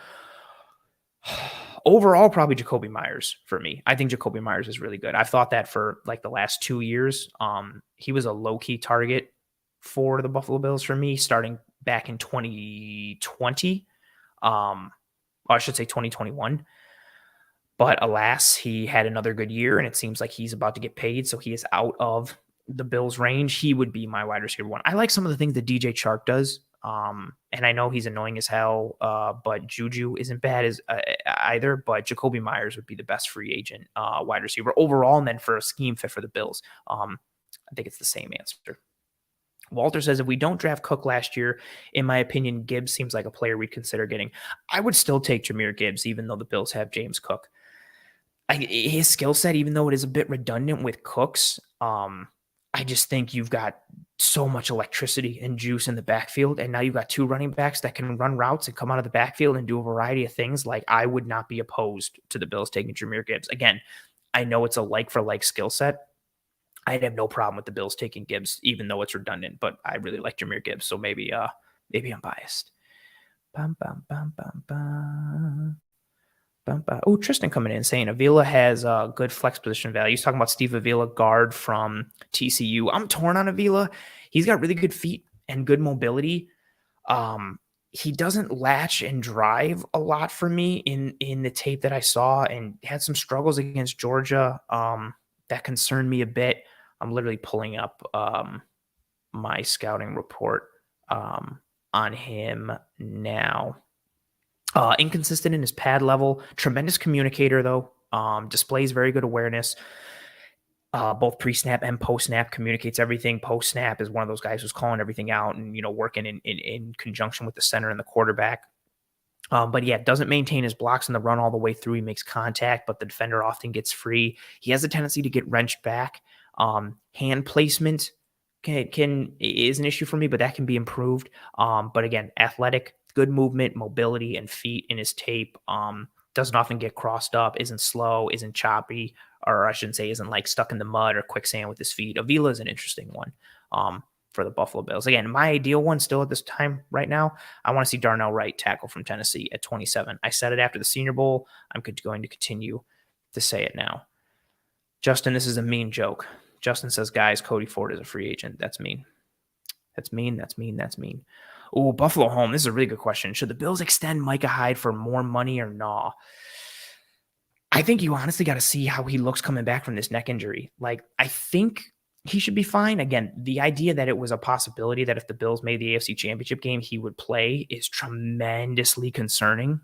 A: Overall, probably Jacoby Myers for me. I think Jacoby Myers is really good. I've thought that for like the last 2 years. He was a low-key target for the Buffalo Bills for me, starting back in 2020. I should say 2021. But alas, he had another good year, and it seems like he's about to get paid, so he is out of the Bills' range. He would be my wide receiver 1. I like some of the things that DJ Chark does, and I know he's annoying as hell, but Juju isn't bad as either, but Jacoby Myers would be the best free agent wide receiver overall, and then for a scheme fit for the Bills. I think it's the same answer. Walter says, if we don't draft Cook last year, in my opinion, Gibbs seems like a player we'd consider getting. I would still take Jahmyr Gibbs, even though the Bills have James Cook. His skill set, even though it is a bit redundant with Cook's, I just think you've got so much electricity and juice in the backfield, and now you've got 2 running backs that can run routes and come out of the backfield and do a variety of things. Like, I would not be opposed to the Bills taking Jahmyr Gibbs. Again, I know it's a like-for-like skill set. I'd have no problem with the Bills taking Gibbs, even though it's redundant, but I really like Jahmyr Gibbs, so maybe I'm biased. Bum, bum, bum, bum, bum. Oh, Tristan coming in saying Avila has a good flex position value. He's talking about Steve Avila, guard from TCU. I'm torn on Avila. He's got really good feet and good mobility. He doesn't latch and drive a lot for me in the tape that I saw, and had some struggles against Georgia that concerned me a bit. I'm literally pulling up my scouting report on him now. Inconsistent in his pad level, tremendous communicator though, displays very good awareness, both pre-snap and post-snap, communicates everything. Post-snap is one of those guys who's calling everything out and, working in conjunction with the center and the quarterback. But yeah, doesn't maintain his blocks in the run all the way through. He makes contact, but the defender often gets free. He has a tendency to get wrenched back. Hand placement is an issue for me, but that can be improved. But again, athletic, good movement, mobility, and feet in his tape. Doesn't often get crossed up, isn't slow, isn't choppy, or I shouldn't say isn't like stuck in the mud or quicksand with his feet. Avila is an interesting one for the Buffalo Bills. Again, my ideal one still at this time right now, I want to see Darnell Wright, tackle from Tennessee, at 27. I said it after the Senior Bowl. I'm going to continue to say it now. Justin, this is a mean joke. Justin says, guys, Cody Ford is a free agent. That's mean. That's mean. That's mean. That's mean. Oh, Buffalo home. This is a really good question. Should the Bills extend Micah Hyde for more money or no? I think you honestly got to see how he looks coming back from this neck injury. Like, I think he should be fine. Again, the idea that it was a possibility that if the Bills made the AFC Championship game, he would play is tremendously concerning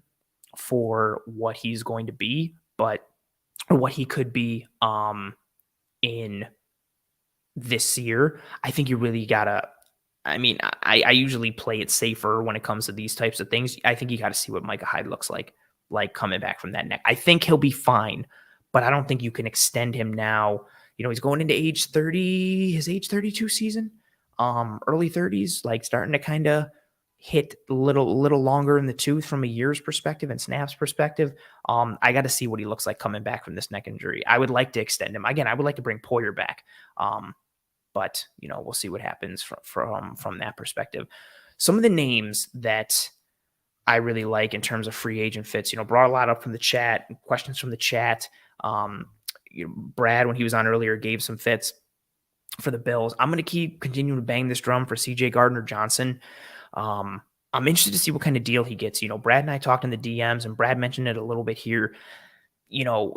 A: for what he's going to be, or what he could be in this year, I think you really gotta. I mean, I usually play it safer when it comes to these types of things. I think you got to see what Micah Hyde looks like coming back from that neck. I think he'll be fine, but I don't think you can extend him now. He's going into age 30, his age 32 season, early 30s, like starting to kind of hit a little longer in the tooth from a year's perspective and snaps perspective. I got to see what he looks like coming back from this neck injury. I would like to extend him. Again, I would like to bring Poyer back. But we'll see what happens from that perspective. Some of the names that I really like in terms of free agent fits, brought a lot up from the chat, questions from the chat. Brad, when he was on earlier, gave some fits for the Bills. I'm going to keep continuing to bang this drum for CJ Gardner-Johnson. I'm interested to see what kind of deal he gets. Brad and I talked in the DMs, and Brad mentioned it a little bit here.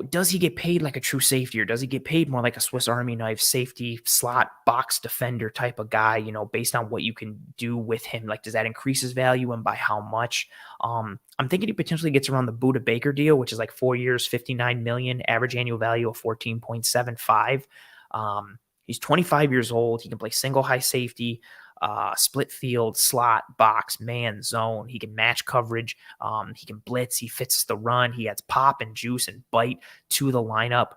A: Does he get paid like a true safety, or does he get paid more like a Swiss Army knife safety slot box defender type of guy, based on what you can do with him? Like, does that increase his value, and by how much? I'm thinking he potentially gets around the Buda Baker deal, which is like 4 years, $59 million, average annual value of 14.75. He's 25 years old. He can play single high safety, split field, slot, box, man, zone. He can match coverage. He can blitz. He fits the run. He adds pop and juice and bite to the lineup.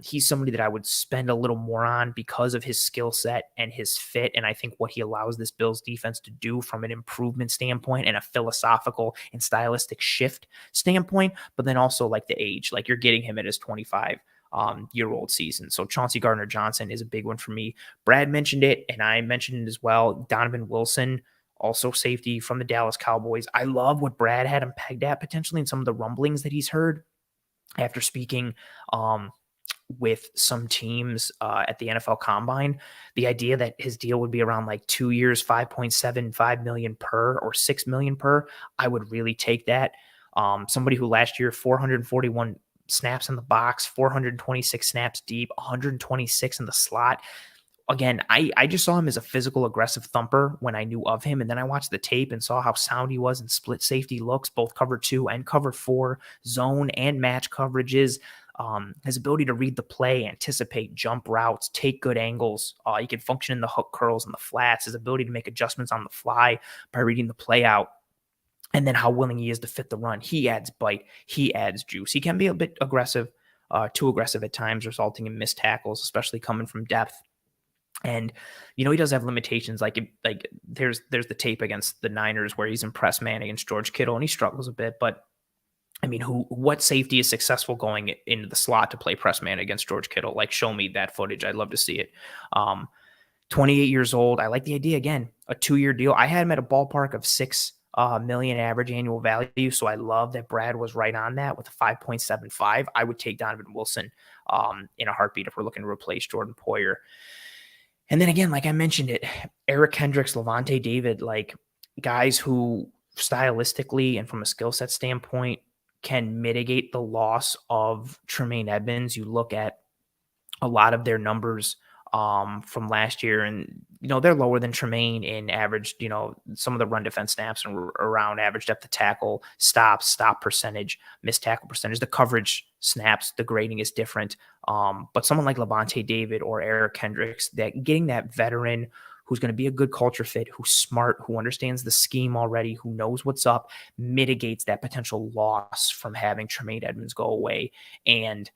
A: He's somebody that I would spend a little more on because of his skill set and his fit. And I think what he allows this Bills defense to do from an improvement standpoint and a philosophical and stylistic shift standpoint, but then also like the age, like you're getting him at his 25-year-old season. So Chauncey Gardner-Johnson is a big one for me. Brad mentioned it, and I mentioned it as well. Donovan Wilson, also safety from the Dallas Cowboys. I love what Brad had him pegged at potentially, and some of the rumblings that he's heard after speaking with some teams at the NFL Combine. The idea that his deal would be around like 2 years, $5.75 million per, or $6 million per, I would really take that. Somebody who last year 441 snaps in the box, 426 snaps deep, 126 in the slot. Again, I just saw him as a physical, aggressive thumper when I knew of him. And then I watched the tape and saw how sound he was in split safety looks, both cover 2 and cover 4, zone and match coverages. His ability to read the play, anticipate jump routes, take good angles. He can function in the hook curls and the flats. His ability to make adjustments on the fly by reading the play out. And then how willing he is to fit the run. He adds bite. He adds juice. He can be a bit aggressive, too aggressive at times, resulting in missed tackles, especially coming from depth. And, he does have limitations. Like there's the tape against the Niners where he's in press man against George Kittle, and he struggles a bit. But, I mean, what safety is successful going into the slot to play press man against George Kittle? Like, show me that footage. I'd love to see it. 28 years old. I like the idea. Again, a 2-year deal. I had him at a ballpark of $6 million average annual value. So I love that Brad was right on that with a 5.75. I would take Donovan Wilson in a heartbeat if we're looking to replace Jordan Poyer. And then again, like I mentioned it, Eric Kendricks, Levante David, like guys who stylistically and from a skill set standpoint can mitigate the loss of Tremaine Edmunds. You look at a lot of their numbers from last year, and they're lower than Tremaine in average, some of the run defense snaps and around average depth of tackle, stop percentage, missed tackle percentage. The coverage snaps, the grading is different. But someone like Levante David or Eric Kendricks, that getting that veteran who's going to be a good culture fit, who's smart, who understands the scheme already, who knows what's up, mitigates that potential loss from having Tremaine Edmunds go away. And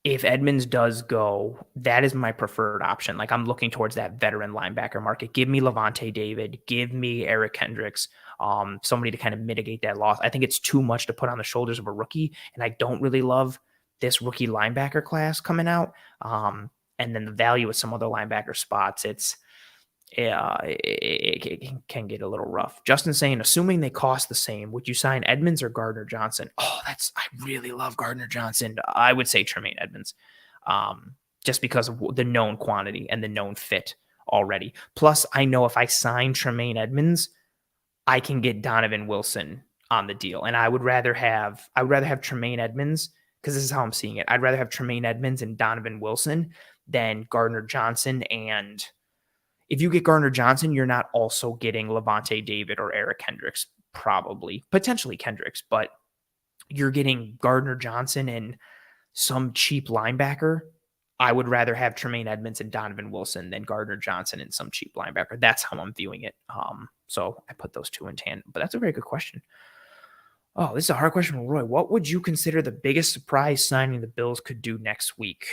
A: if Edmunds does go, that is my preferred option. Like, I'm looking towards that veteran linebacker market. Give me Levante David. Give me Eric Kendricks. Somebody to kind of mitigate that loss. I think it's too much to put on the shoulders of a rookie, and I don't really love this rookie linebacker class coming out. And then the value of some other linebacker spots, it can get a little rough. Justin saying, assuming they cost the same, would you sign Edmunds or Gardner-Johnson? I really love Gardner-Johnson. I would say Tremaine Edmunds, just because of the known quantity and the known fit already. Plus, I know if I sign Tremaine Edmunds, I can get Donovan Wilson on the deal, and I would rather have Tremaine Edmunds, because this is how I'm seeing it. I'd rather have Tremaine Edmunds and Donovan Wilson than Gardner-Johnson. And if you get Gardner-Johnson, you're not also getting Levante David or Eric Kendricks, potentially Kendricks, but you're getting Gardner-Johnson and some cheap linebacker, I would rather have Tremaine Edmunds and Donovan Wilson than Gardner Johnson and some cheap linebacker. That's how I'm viewing it. So I put those two in tandem. But that's a very good question. Oh, this is a hard question from Roy. What would you consider the biggest surprise signing the Bills could do next week?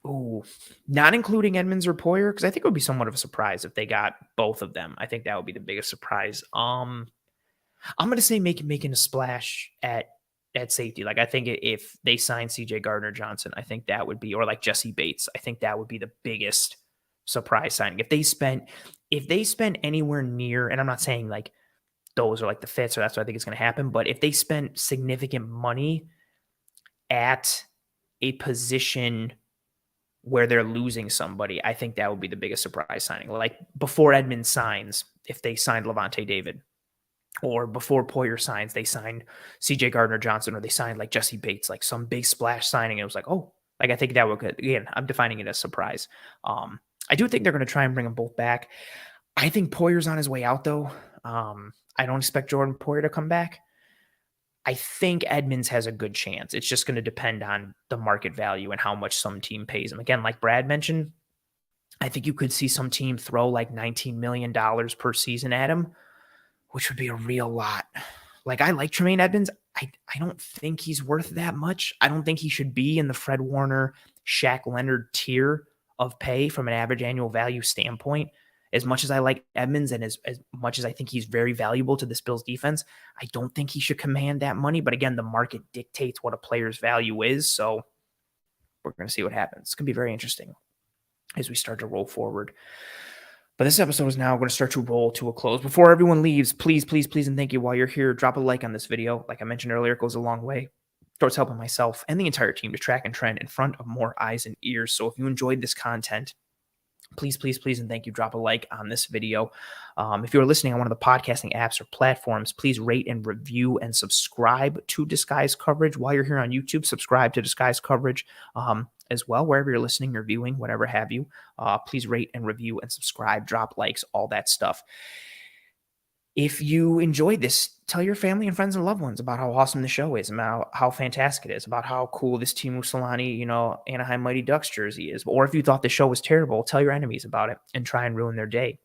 A: Ooh, not including Edmunds or Poyer, because I think it would be somewhat of a surprise if they got both of them. I think that would be the biggest surprise. I'm gonna say making a splash at safety. Like I think if they sign CJ Gardner Johnson, I think that would be, or like Jesse Bates, I think that would be the biggest surprise signing. If they spent anywhere near, and I'm not saying like those are like the fits, or that's what I think is gonna happen, but if they spent significant money at a position where they're losing somebody, I think that would be the biggest surprise signing. Like before Edmonds signs, if they signed Levante David, or before Poyer signs, they signed CJ Gardner Johnson, or they signed like Jesse Bates, like some big splash signing. And it was like, oh, like I think that would, again, I'm defining it as surprise. I do think they're going to try and bring them both back. I think Poyer's on his way out though. I don't expect Jordan Poyer to come back. I think Edmonds has a good chance. It's just going to depend on the market value and how much some team pays him. Again, like Brad mentioned, I think you could see some team throw like $19 million per season at him, which would be a real lot. Like I like Tremaine Edmunds. I don't think he's worth that much. I don't think he should be in the Fred Warner, Shaq Leonard tier of pay from an average annual value standpoint. As much as I like Edmunds and as much as I think he's very valuable to this Bills defense, I don't think he should command that money. But again, the market dictates what a player's value is. So we're going to see what happens. It's going to be very interesting as we start to roll forward. But this episode is now going to start to roll to a close. Before everyone leaves, please, please, please, and thank you while you're here, drop a like on this video. Like I mentioned earlier, it goes a long way towards helping myself and the entire team to track and trend in front of more eyes and ears. So if you enjoyed this content, please, please, please, and thank you, drop a like on this video. If you're listening on one of the podcasting apps or platforms, please rate and review and subscribe to Disguise Coverage. While you're here on YouTube, subscribe to Disguise Coverage as well, wherever you're listening or viewing, whatever have you. Please rate and review and subscribe, drop likes, all that stuff. If you enjoyed this, tell your family and friends and loved ones about how awesome the show is, about how fantastic it is, about how cool this Timu Solani, Anaheim Mighty Ducks jersey is. Or if you thought the show was terrible, tell your enemies about it and try and ruin their day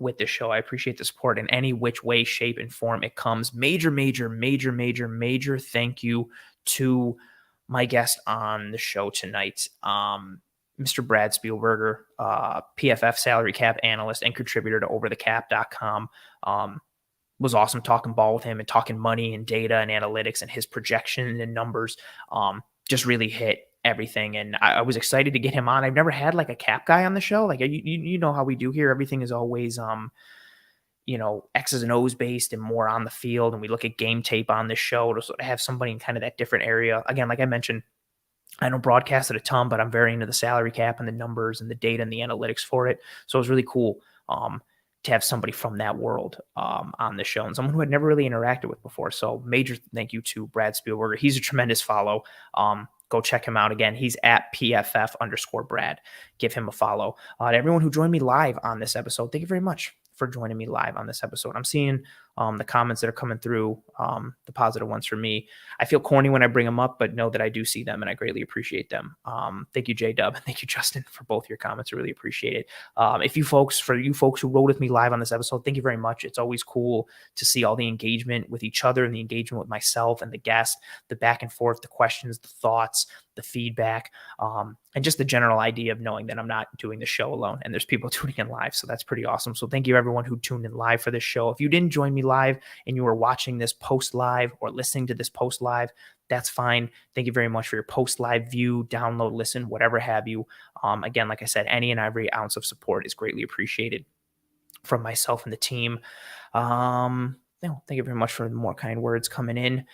A: with this show. I appreciate the support in any which way, shape, and form it comes. Major, major, major, major, major thank you to my guest on the show tonight, Mr. Brad Spielberger, PFF salary cap analyst and contributor to overthecap.com. Was awesome talking ball with him and talking money and data and analytics and his projection and numbers. Just really hit everything. And I was excited to get him on. I've never had like a cap guy on the show. Like, you know how we do here. Everything is always, X's and O's based and more on the field. And we look at game tape on this show to sort of have somebody in kind of that different area. Again, like I mentioned, I don't broadcast it a ton, but I'm very into the salary cap and the numbers and the data and the analytics for it. So it was really cool to have somebody from that world on the show and someone who had never really interacted with before. So major thank you to Brad Spielberger. He's a tremendous follow. Go check him out. Again, he's at PFF_Brad. Give him a follow. To everyone who joined me live on this episode, thank you very much for joining me live on this episode. I'm seeing the comments that are coming through, the positive ones for me. I feel corny when I bring them up, but know that I do see them and I greatly appreciate them. Thank you, J-Dub. Thank you, Justin, for both your comments. I really appreciate it. For you folks who rode with me live on this episode, thank you very much. It's always cool to see all the engagement with each other and the engagement with myself and the guests, the back and forth, the questions, the thoughts, the feedback, and just the general idea of knowing that I'm not doing the show alone and there's people tuning in live. So that's pretty awesome. So thank you everyone who tuned in live for this show. If you didn't join me live and you were watching this post live or listening to this post live, that's fine. Thank you very much for your post live view, download, listen, whatever have you. Again, like I said, any and every ounce of support is greatly appreciated from myself and the team. Thank you very much for the more kind words coming in.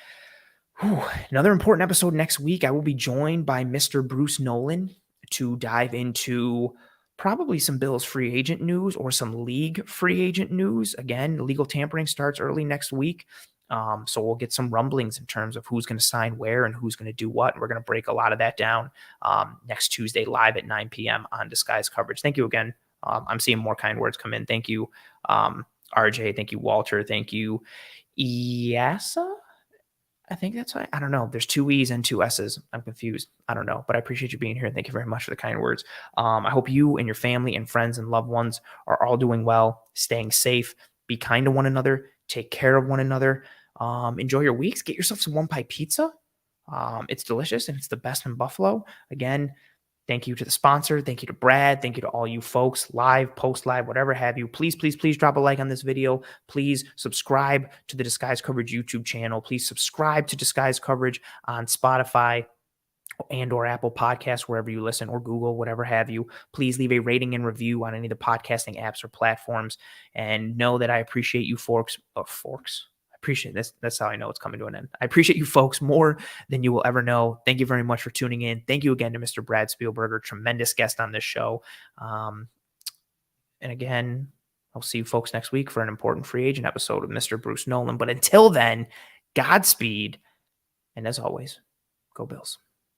A: Another important episode next week. I will be joined by Mr. Bruce Nolan to dive into probably some Bills free agent news or some league free agent news. Again, legal tampering starts early next week. So we'll get some rumblings in terms of who's going to sign where and who's going to do what. And we're going to break a lot of that down next Tuesday live at 9 p.m. on Disguise Coverage. Thank you again. I'm seeing more kind words come in. Thank you, RJ. Thank you, Walter. Thank you, Iasa. I think that's why. I don't know. There's 2 E's and 2 S's. I'm confused. I don't know, but I appreciate you being here. Thank you very much for the kind words. I hope you and your family and friends and loved ones are all doing well, staying safe, be kind to one another, take care of one another. Enjoy your weeks. Get yourself some one pie pizza. It's delicious and it's the best in Buffalo. Again, thank you to the sponsor. Thank you to Brad. Thank you to all you folks, live, post live, whatever have you. Please, please, please drop a like on this video. Please subscribe to the Disguise Coverage YouTube channel. Please subscribe to Disguise Coverage on Spotify and or Apple Podcasts, wherever you listen, or Google, whatever have you. Please leave a rating and review on any of the podcasting apps or platforms. And know that I appreciate you folks. Appreciate this. That's how I know it's coming to an end. I appreciate you folks more than you will ever know. Thank you very much for tuning in. Thank you again to Mr. Brad Spielberger, tremendous guest on this show. And again, I'll see you folks next week for an important free agent episode of Mr. Bruce Nolan. But until then, Godspeed. And as always, go Bills.